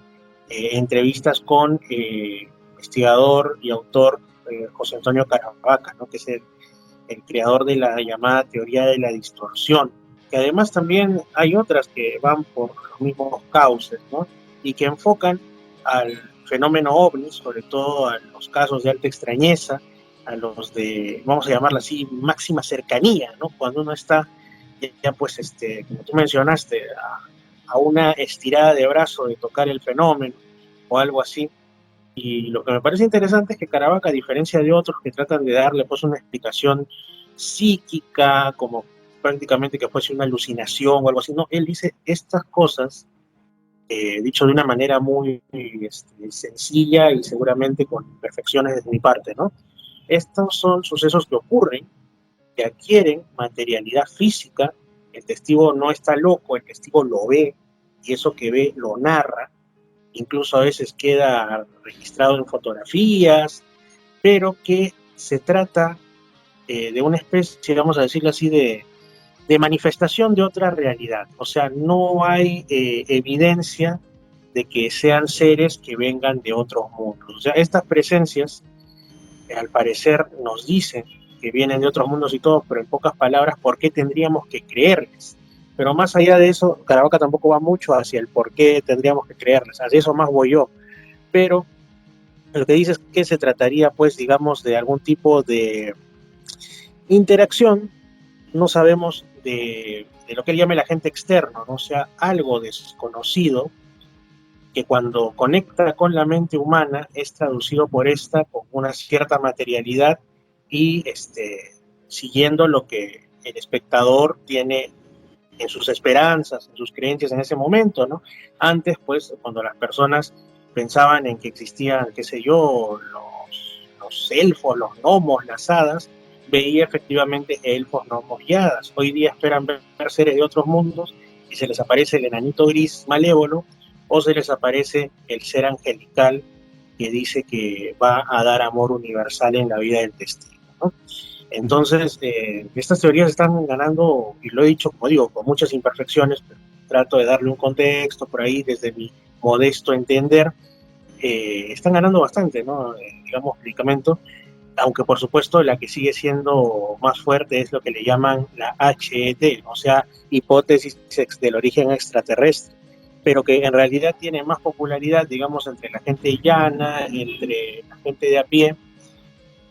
entrevistas con investigador y autor José Antonio Caravaca, ¿no? Que es el creador de la llamada teoría de la distorsión, que además también hay otras que van por los mismos cauces, ¿no? Y que enfocan al fenómeno ovni, sobre todo a los casos de alta extrañeza, a los de, vamos a llamarla así, máxima cercanía, ¿no? Cuando uno está ya pues, como tú mencionaste, a una estirada de brazo de tocar el fenómeno o algo así. Y lo que me parece interesante es que Caravaca, a diferencia de otros que tratan de darle pues una explicación psíquica, como prácticamente que fuese una alucinación o algo así, no, él dice estas cosas dicho de una manera muy sencilla y seguramente con imperfecciones de mi parte, ¿no? Estos son sucesos que ocurren, que adquieren materialidad física, el testigo no está loco, el testigo lo ve, y eso que ve lo narra, incluso a veces queda registrado en fotografías, pero que se trata de una especie, vamos a decirlo así, de manifestación de otra realidad. O sea, no hay evidencia de que sean seres que vengan de otros mundos. O sea, estas presencias, al parecer, nos dicen que vienen de otros mundos y todo, pero en pocas palabras, ¿por qué tendríamos que creerles? Pero más allá de eso, Caravaca tampoco va mucho hacia el por qué tendríamos que creerles. Hacia eso más voy yo. Pero lo que dice es que se trataría, pues, digamos, de algún tipo de interacción, no sabemos de lo que él llama el agente externo, ¿no? O sea, algo desconocido que cuando conecta con la mente humana es traducido por esta con una cierta materialidad y siguiendo lo que el espectador tiene en sus esperanzas, en sus creencias en ese momento, ¿no? Antes, pues, cuando las personas pensaban en que existían, qué sé yo, los elfos, los gnomos, las hadas, veía efectivamente elfos, gnomos y hadas. Hoy día esperan ver seres de otros mundos y se les aparece el enanito gris malévolo o se les aparece el ser angelical que dice que va a dar amor universal en la vida del testigo, ¿no? Entonces, estas teorías están ganando, y lo he dicho, como digo, con muchas imperfecciones, pero trato de darle un contexto por ahí desde mi modesto entender, están ganando bastante, ¿no? Digamos, medicamento, aunque por supuesto la que sigue siendo más fuerte es lo que le llaman la HET, o sea, hipótesis del origen extraterrestre, pero que en realidad tiene más popularidad, digamos, entre la gente llana, entre la gente de a pie,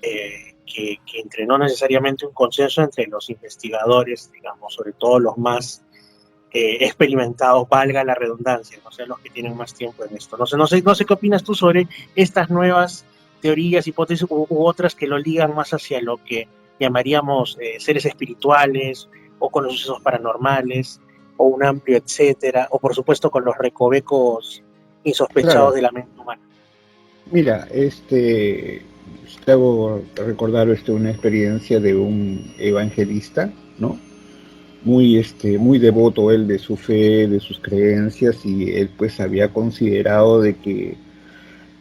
que entre no necesariamente un consenso entre los investigadores, digamos, sobre todo los más experimentados, valga la redundancia, no sé, los que tienen más tiempo en esto. No sé qué opinas tú sobre estas nuevas teorías, hipótesis u otras que lo ligan más hacia lo que llamaríamos seres espirituales o con los sucesos paranormales o un amplio etcétera, o por supuesto con los recovecos insospechados Claro. de la mente humana. Mira, te hago recordar una experiencia de un evangelista, ¿no? Muy devoto él de su fe, de sus creencias, y él pues había considerado de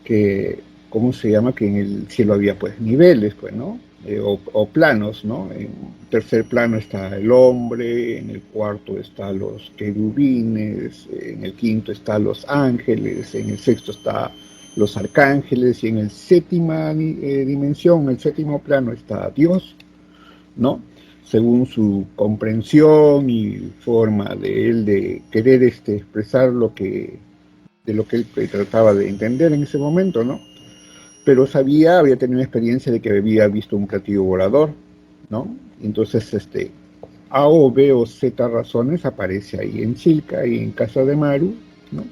que ¿cómo se llama? Que en el cielo había pues niveles, pues, ¿no? O planos, ¿no? En tercer plano está el hombre, en el cuarto está los querubines, en el quinto está los ángeles, en el sexto está los arcángeles, y en el séptima dimensión, el séptimo plano está Dios, ¿no? Según su comprensión y forma de él de querer expresar de lo que él trataba de entender en ese momento, ¿no? Pero había tenido una experiencia de que había visto un platillo volador, ¿no? Entonces, A o B o Z razones aparece ahí en Chilca y en casa de Maru, ¿no?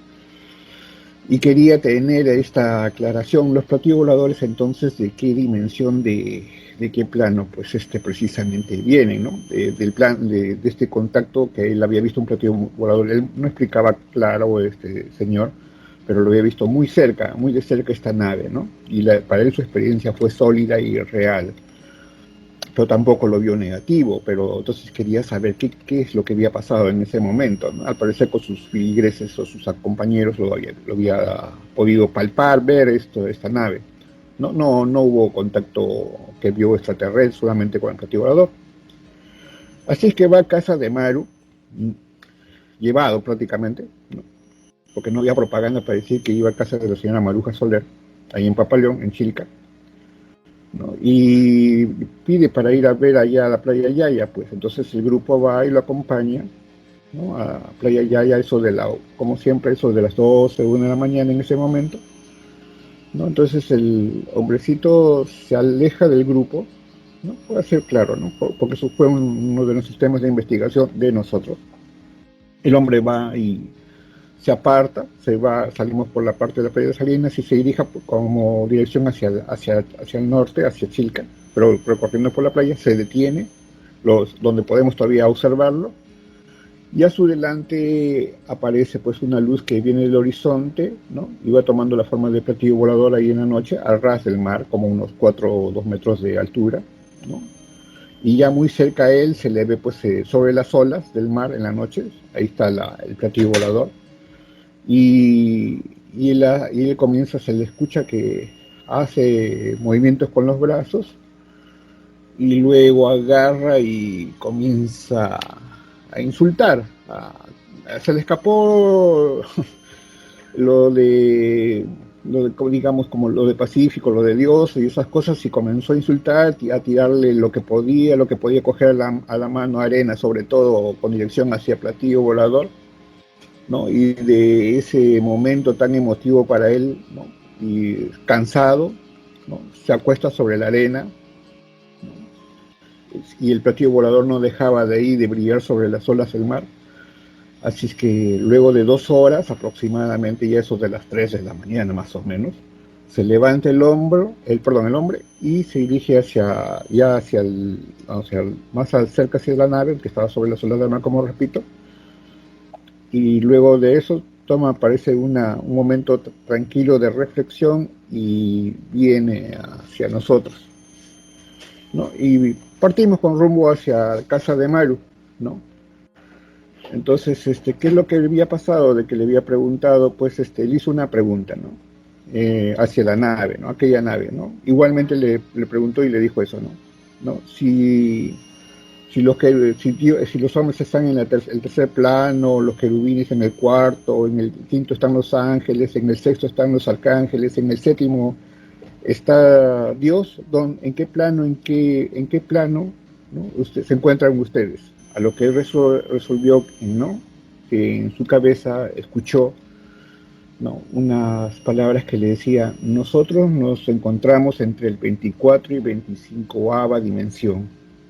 Y quería tener esta aclaración, los platillos voladores entonces, de qué dimensión, de qué plano, pues precisamente vienen, ¿no? Del plan, de este contacto que él había visto un platillo volador. Él no explicaba claro, señor, pero lo había visto muy de cerca esta nave, ¿no? Y para él su experiencia fue sólida y real. Pero tampoco lo vio negativo, pero entonces quería saber qué es lo que había pasado en ese momento, ¿no? Al parecer con sus feligreses o sus compañeros lo había podido palpar, ver esta nave. No hubo contacto que vio extraterrestre, solamente con el platillo volador. Así es que va a casa de Maru, llevado prácticamente, ¿no? Porque no había propaganda para decir que iba a casa de la señora Maruja Soler, ahí en Papaleón, en Chilca, ¿no? Y pide para ir a ver allá a la playa Yaya, pues entonces el grupo va y lo acompaña, ¿no? A playa Yaya, como siempre, eso de las 12, 1 de la mañana en ese momento, ¿no? Entonces el hombrecito se aleja del grupo, ¿no? Puede ser claro, ¿no? Porque eso fue uno de los sistemas de investigación de nosotros. El hombre va y se aparta, salimos por la parte de la playa de Salinas y se dirige como dirección hacia el norte, hacia Chilca, pero recorriendo por la playa se detiene, donde podemos todavía observarlo, y a su delante aparece pues una luz que viene del horizonte, ¿no? Y va tomando la forma de platillo volador ahí en la noche, al ras del mar, como unos 4 o 2 metros de altura, ¿no? Y ya muy cerca a él se le ve pues sobre las olas del mar en la noche, ahí está el platillo volador. Y él se le escucha que hace movimientos con los brazos y luego agarra y comienza a insultar. Se le escapó digamos, como lo de Pacífico, lo de Dios y esas cosas, y comenzó a insultar, a tirarle lo que podía coger a la mano, arena, sobre todo con dirección hacia platillo volador, ¿no? Y de ese momento tan emotivo para él, ¿no? Y cansado, ¿no? Se acuesta sobre la arena, ¿no? Y el platillo volador no dejaba de brillar sobre las olas del mar. Así es que luego de 2 horas aproximadamente, ya eso de las 3 de la mañana más o menos, se levanta el hombre, y se dirige más cerca hacia la nave, que estaba sobre las olas del mar, como repito. Y luego de eso parece un momento tranquilo de reflexión y viene hacia nosotros, ¿no? Y partimos con rumbo hacia casa de Maru, ¿no? Entonces, ¿qué es lo que le había pasado? De que le había preguntado, pues, él hizo una pregunta, ¿no? Hacia la nave, ¿no? Aquella nave, ¿no? Igualmente le preguntó y le dijo eso, ¿no? ¿no? Si los hombres están en el tercer plano, los querubines en el cuarto, en el quinto están los ángeles, en el sexto están los arcángeles, en el séptimo está Dios, ¿en qué plano, ¿no? Se encuentran ustedes? A lo que él resolvió, ¿no? Que en su cabeza escuchó, ¿no? Unas palabras que le decía: nosotros nos encontramos entre el 24 y 25ª dimensión,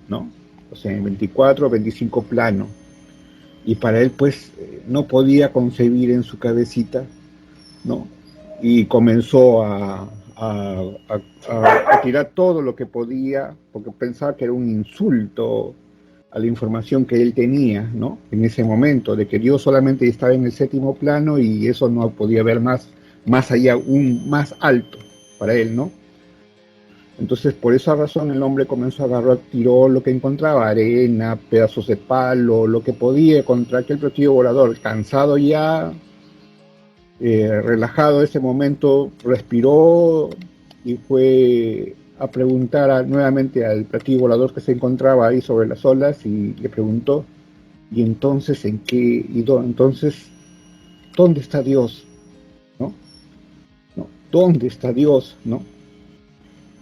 ¿no? O sea, en 24 o 25 plano. Y para él, pues, no podía concebir en su cabecita, ¿no? Y comenzó a tirar todo lo que podía, porque pensaba que era un insulto a la información que él tenía, ¿no? En ese momento, de que Dios solamente estaba en el séptimo plano y eso no podía ver más allá, más alto para él, ¿no? Entonces, por esa razón, el hombre comenzó a agarrar, tiró lo que encontraba: arena, pedazos de palo, lo que podía contra aquel platillo volador. Cansado ya, relajado en ese momento, respiró y fue a preguntar nuevamente al platillo volador que se encontraba ahí sobre las olas, y le preguntó: ¿y entonces entonces dónde está Dios? ¿No? ¿No? ¿Dónde está Dios? ¿No?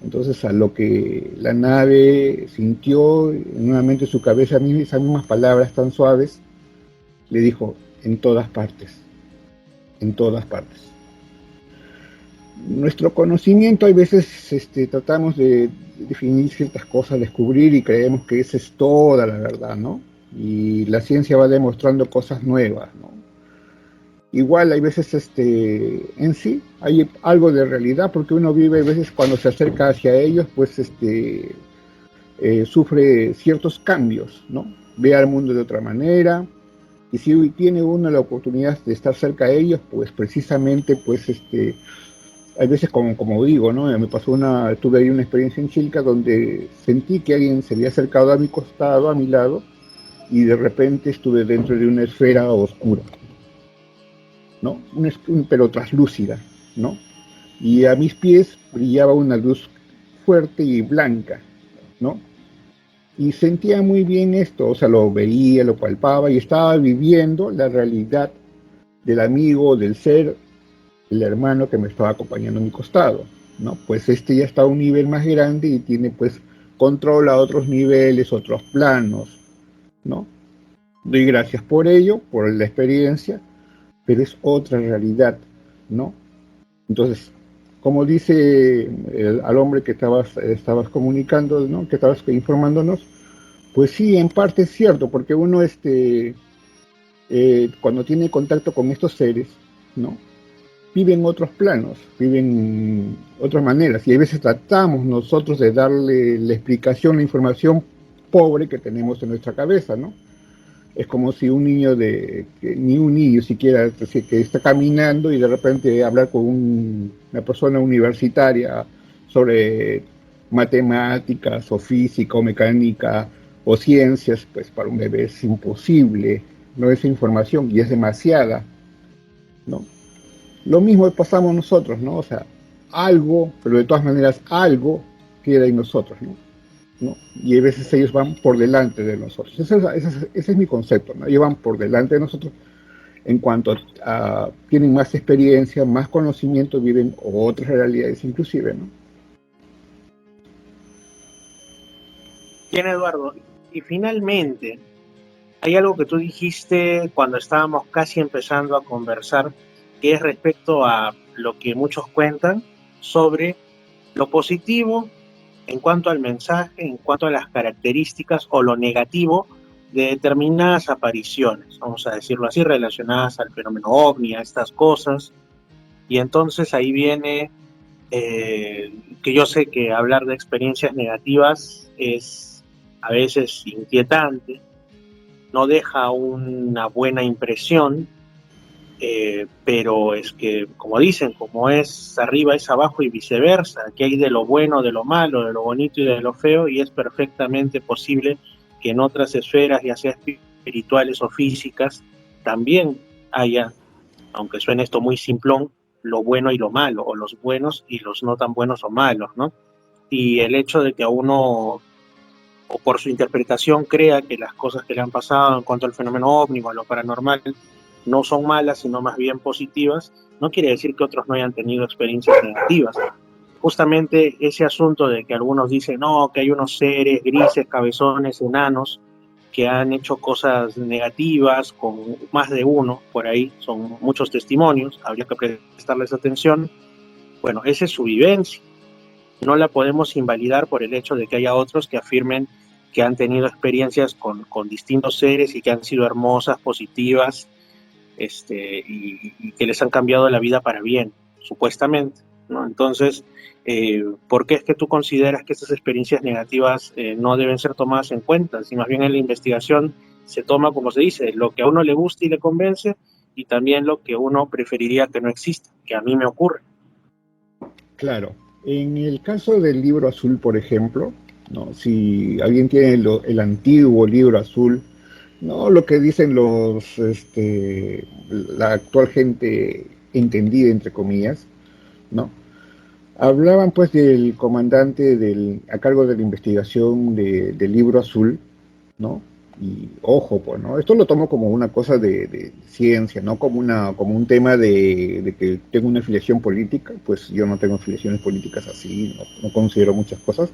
Entonces, a lo que la nave sintió nuevamente su cabeza, esas mismas palabras tan suaves, le dijo: en todas partes, en todas partes. Nuestro conocimiento, hay veces tratamos de definir ciertas cosas, descubrir, y creemos que esa es toda la verdad, ¿no? Y la ciencia va demostrando cosas nuevas, ¿no? Igual hay veces en sí hay algo de realidad, porque uno vive a veces cuando se acerca hacia ellos, pues sufre ciertos cambios, ¿no? Ve al mundo de otra manera, y si tiene uno la oportunidad de estar cerca de ellos, pues precisamente pues hay veces como digo, ¿no? Tuve ahí una experiencia en Chilca donde sentí que alguien se había acercado a mi costado, a mi lado, y de repente estuve dentro de una esfera oscura, ¿no? Pero traslúcida, ¿no? Y a mis pies brillaba una luz fuerte y blanca, ¿no? Y sentía muy bien esto, o sea, lo veía, lo palpaba, y estaba viviendo la realidad del amigo, del ser, el hermano que me estaba acompañando a mi costado, ¿no? Pues ya está a un nivel más grande y tiene, pues, controla otros niveles, otros planos, ¿no? Doy gracias por ello, por la experiencia, pero es otra realidad, ¿no? Entonces, como dice al hombre que estabas comunicando, ¿no? Que estabas informándonos, pues sí, en parte es cierto, porque uno cuando tiene contacto con estos seres, ¿no? Viven otros planos, viven otras maneras, y a veces tratamos nosotros de darle la explicación, la información pobre que tenemos en nuestra cabeza, ¿no? Es como si un niño ni un niño siquiera, que está caminando y de repente hablar con una persona universitaria sobre matemáticas o física o mecánica o ciencias, pues para un bebé es imposible, no es información y es demasiada, ¿no? Lo mismo pasamos nosotros, ¿no? O sea, algo, pero de todas maneras algo queda en nosotros, ¿no? ¿No? Y a veces ellos van por delante de nosotros. Ese es mi concepto, ¿no? Ellos van por delante de nosotros en cuanto a tienen más experiencia, más conocimiento, viven otras realidades inclusive, ¿no? Bien, Eduardo. Y finalmente, hay algo que tú dijiste cuando estábamos casi empezando a conversar, que es respecto a lo que muchos cuentan sobre lo positivo en cuanto al mensaje, en cuanto a las características, o lo negativo de determinadas apariciones, vamos a decirlo así, relacionadas al fenómeno ovni, a estas cosas. Y entonces ahí viene que yo sé que hablar de experiencias negativas es a veces inquietante, no deja una buena impresión, pero es que, como dicen, como es arriba es abajo y viceversa, que hay de lo bueno, de lo malo, de lo bonito y de lo feo, y es perfectamente posible que en otras esferas, ya sea espirituales o físicas, también haya, aunque suene esto muy simplón, lo bueno y lo malo, o los buenos y los no tan buenos o malos, ¿no? Y el hecho de que a uno o por su interpretación crea que las cosas que le han pasado en cuanto al fenómeno ovni o a lo paranormal no son malas, sino más bien positivas, no quiere decir que otros no hayan tenido experiencias negativas. Justamente ese asunto de que algunos dicen, no, que hay unos seres grises, cabezones, enanos, que han hecho cosas negativas con más de uno, por ahí son muchos testimonios, habría que prestarles atención. Bueno, esa es su vivencia. No la podemos invalidar por el hecho de que haya otros que afirmen que han tenido experiencias con distintos seres y que han sido hermosas, positivas, y que les han cambiado la vida para bien, supuestamente, ¿no? Entonces, ¿por qué es que tú consideras que estas experiencias negativas no deben ser tomadas en cuenta? Si más bien en la investigación se toma, como se dice, lo que a uno le gusta y le convence, y también lo que uno preferiría que no exista, que a mí me ocurre. Claro. En el caso del libro azul, por ejemplo, ¿no? Si alguien tiene el antiguo libro azul, no lo que dicen la actual gente entendida, entre comillas, ¿no? Hablaban pues del comandante a cargo de la investigación del libro azul, ¿no? Y ojo, pues, ¿no? Esto lo tomo como una cosa de ciencia, no como un tema de que tengo una afiliación política. Pues yo no tengo afiliaciones políticas así, no considero muchas cosas.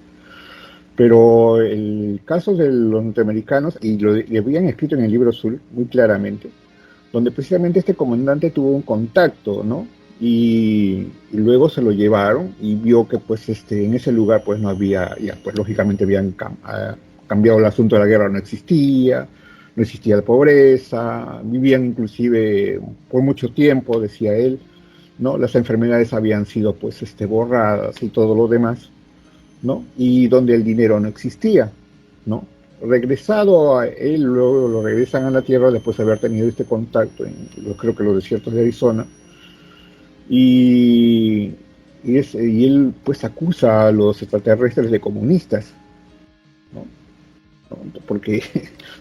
Pero el caso de los norteamericanos, y lo habían escrito en el libro azul muy claramente, donde precisamente este comandante tuvo un contacto, ¿no? Y luego se lo llevaron y vio que pues en ese lugar pues no había, ya pues lógicamente habían cambiado el asunto de la guerra, no existía la pobreza, vivían inclusive por mucho tiempo, decía él, ¿no? Las enfermedades habían sido pues borradas y todo lo demás, ¿no? Y donde el dinero no existía, ¿no? Regresado a él, luego lo regresan a la Tierra después de haber tenido este contacto creo que los desiertos de Arizona, y él pues acusa a los extraterrestres de comunistas, ¿no? Porque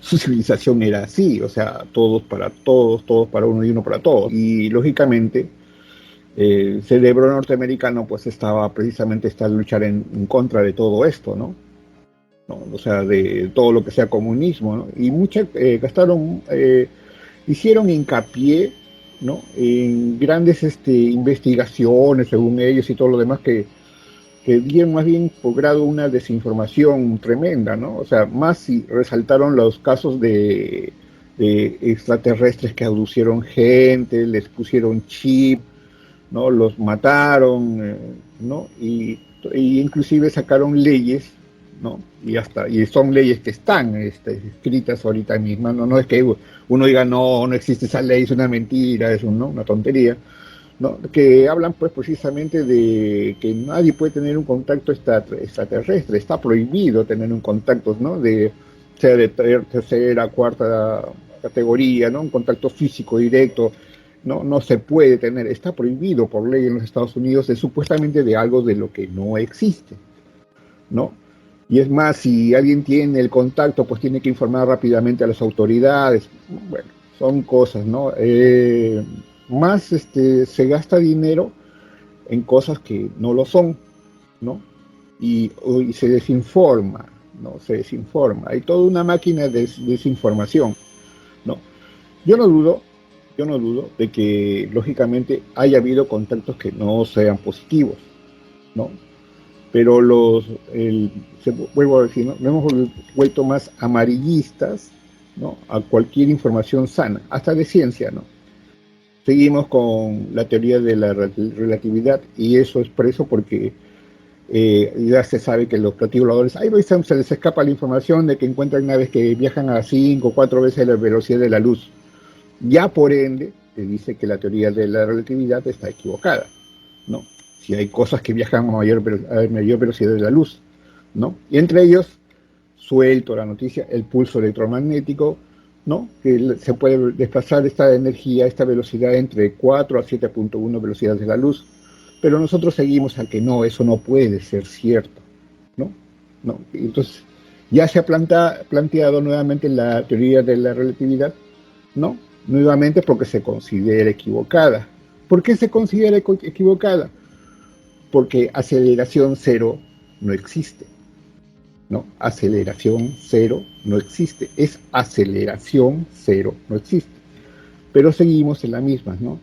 su civilización era así, o sea, todos para todos, todos para uno y uno para todos, y lógicamente el cerebro norteamericano pues estaba precisamente a luchar en contra de todo esto, ¿no? O sea, de todo lo que sea comunismo, ¿no? Y hicieron hincapié, ¿no? En grandes investigaciones, según ellos, y todo lo demás, que dieron más bien por grado una desinformación tremenda, ¿no? O sea, más si resaltaron los casos de extraterrestres que abducieron gente, les pusieron chip, ¿no? Los mataron, ¿no? Y inclusive sacaron leyes, ¿no? Y son leyes que están escritas ahorita mismo, no es que uno diga no existe esa ley, es una mentira, es una tontería, ¿no? Que hablan pues precisamente de que nadie puede tener un contacto extraterrestre, está prohibido tener un contacto, ¿no? Sea de tercera, cuarta categoría, ¿no? Un contacto físico directo, no se puede tener, está prohibido por ley en los Estados Unidos, supuestamente de algo de lo que no existe, ¿no? Y es más, si alguien tiene el contacto, pues tiene que informar rápidamente a las autoridades. Bueno, son cosas, ¿no? Más se gasta dinero en cosas que no lo son, ¿no? Y se desinforma, ¿no? Se desinforma. Hay toda una máquina de desinformación, ¿no? Yo no dudo de que, lógicamente, haya habido contactos que no sean positivos, ¿no? Pero vuelvo a decir, ¿no? Nos hemos vuelto más amarillistas, ¿no? A cualquier información sana, hasta de ciencia, ¿no? Seguimos con la teoría de la relatividad, y eso es por eso, porque ya se sabe que los platillos voladores, ahí se les escapa la información de que encuentran naves que viajan a 5 o 4 veces la velocidad de la luz. Ya por ende, te dice que la teoría de la relatividad está equivocada, ¿no? Si hay cosas que viajan a mayor velocidad de la luz, ¿no? Y entre ellos, suelto la noticia, el pulso electromagnético, ¿no? Que se puede desplazar esta energía, esta velocidad entre 4 a 7.1 velocidades de la luz, pero nosotros seguimos a que no, eso no puede ser cierto, ¿no? Entonces, ya se ha planteado nuevamente la teoría de la relatividad, ¿no? Nuevamente porque se considera equivocada. ¿Por qué se considera equivocada? Porque aceleración cero no existe, ¿no? Aceleración cero no existe, es aceleración cero, no existe. Pero seguimos en la misma, ¿no?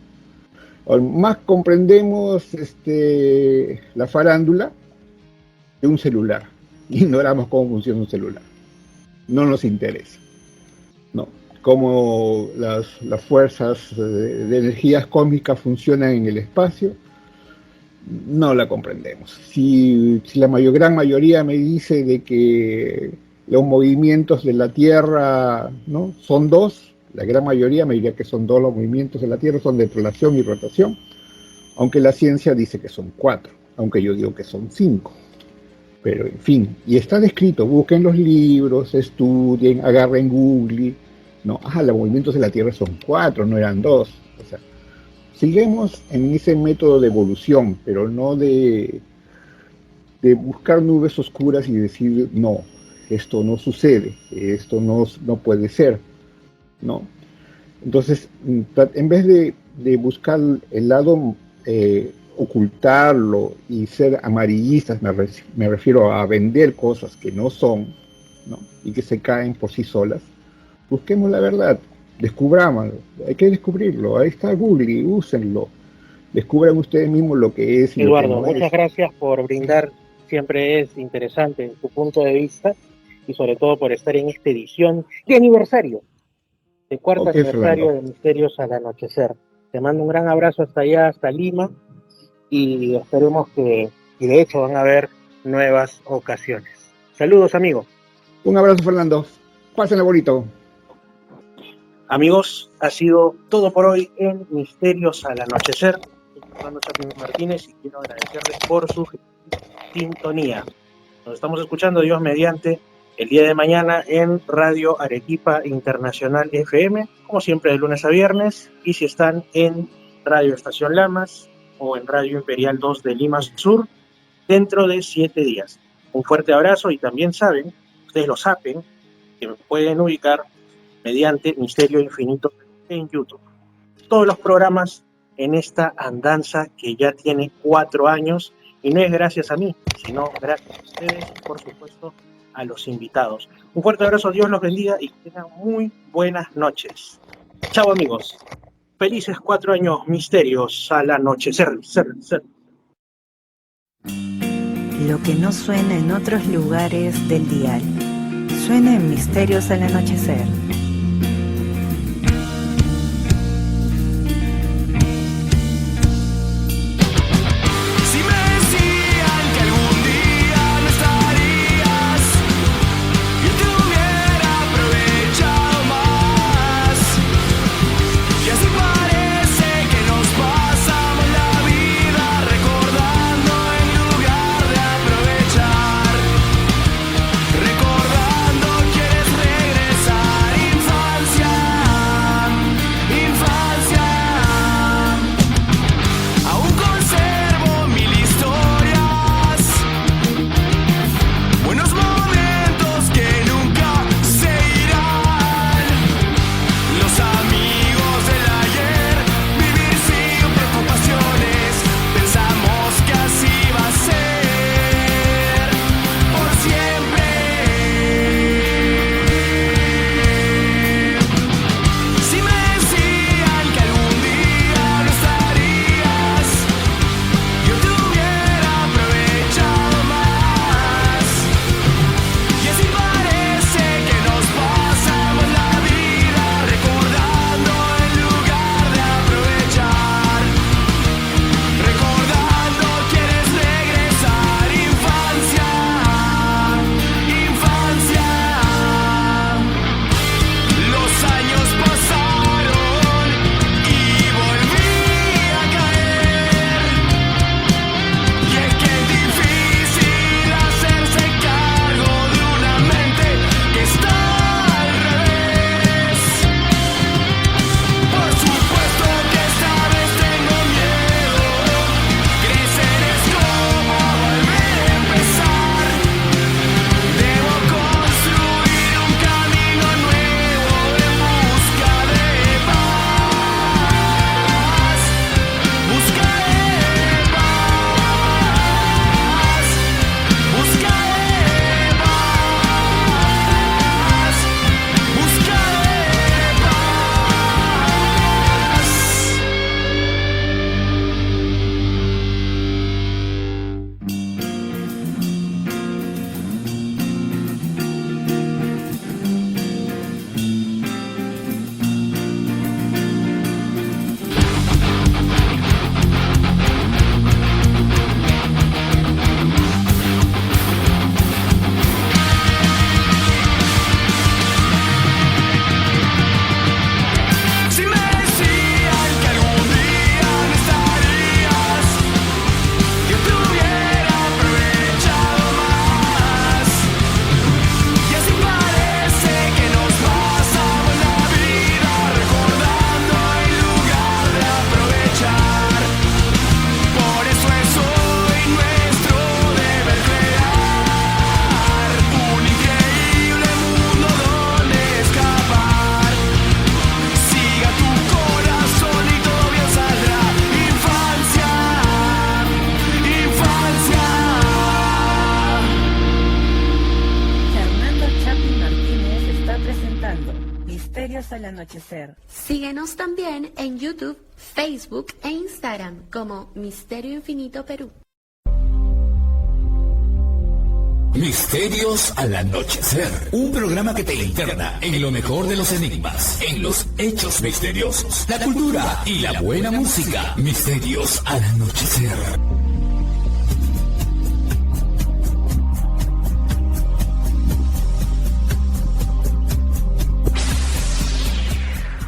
Más comprendemos la farándula de un celular. Ignoramos cómo funciona un celular. No nos interesa, ¿no? Cómo las fuerzas de energías cósmicas funcionan en el espacio, no la comprendemos. Si la gran mayoría me dice de que los movimientos de la Tierra, ¿no?, son dos, la gran mayoría me diría que son dos los movimientos de la Tierra, son de traslación y rotación, aunque la ciencia dice que son 4, aunque yo digo que son 5. Pero en fin, y está descrito, busquen los libros, estudien, agarren Google, ¿no? Los movimientos de la Tierra son 4, no eran 2. O sea, seguimos en ese método de evolución, pero no de buscar nubes oscuras y decir, no, esto no sucede, esto no puede ser, ¿no? Entonces, en vez de buscar el lado, ocultarlo y ser amarillistas, me refiero a vender cosas que no son, ¿no?, y que se caen por sí solas, busquemos la verdad, descubrámoslo, hay que descubrirlo, ahí está Google, úsenlo, descubran ustedes mismos lo que es. Eduardo, lo que no muchas es. gracias por brindar, siempre es interesante tu punto de vista y sobre todo por estar en esta edición de aniversario, de cuarto Ok, aniversario Fernando. de Misterios al Anochecer. Te mando un gran abrazo hasta allá, hasta Lima, y esperemos y de hecho van a haber nuevas ocasiones. Saludos, amigo. Un abrazo, Fernando. Pásenla bonito. Amigos, ha sido todo por hoy en Misterios al Anochecer. Soy Fernando Chapín Martínez y quiero agradecerles por su sintonía. Nos estamos escuchando, Dios mediante, el día de mañana en Radio Arequipa Internacional FM, como siempre de lunes a viernes, y si están en Radio Estación Lamas o en Radio Imperial 2 de Lima Sur, dentro de 7 días. Un fuerte abrazo y también saben, ustedes lo saben, que me pueden ubicar mediante Misterio Infinito en YouTube. Todos los programas en esta andanza que ya tiene 4 años, y no es gracias a mí, sino gracias a ustedes y por supuesto a los invitados. Un fuerte abrazo, Dios los bendiga y que tengan muy buenas noches. Chao, amigos. Felices 4 años, Misterios al Anochecer. Lo que no suena en otros lugares del dial, suena en Misterios al Anochecer. Recordando quieres regresar. escuchando Misterios al Anochecer. Síguenos también en YouTube, Facebook e Instagram como Misterio Infinito Perú. Misterios al anochecer, un programa que te interna en lo mejor de los enigmas, en los hechos misteriosos, la cultura y la buena música. Misterios al anochecer.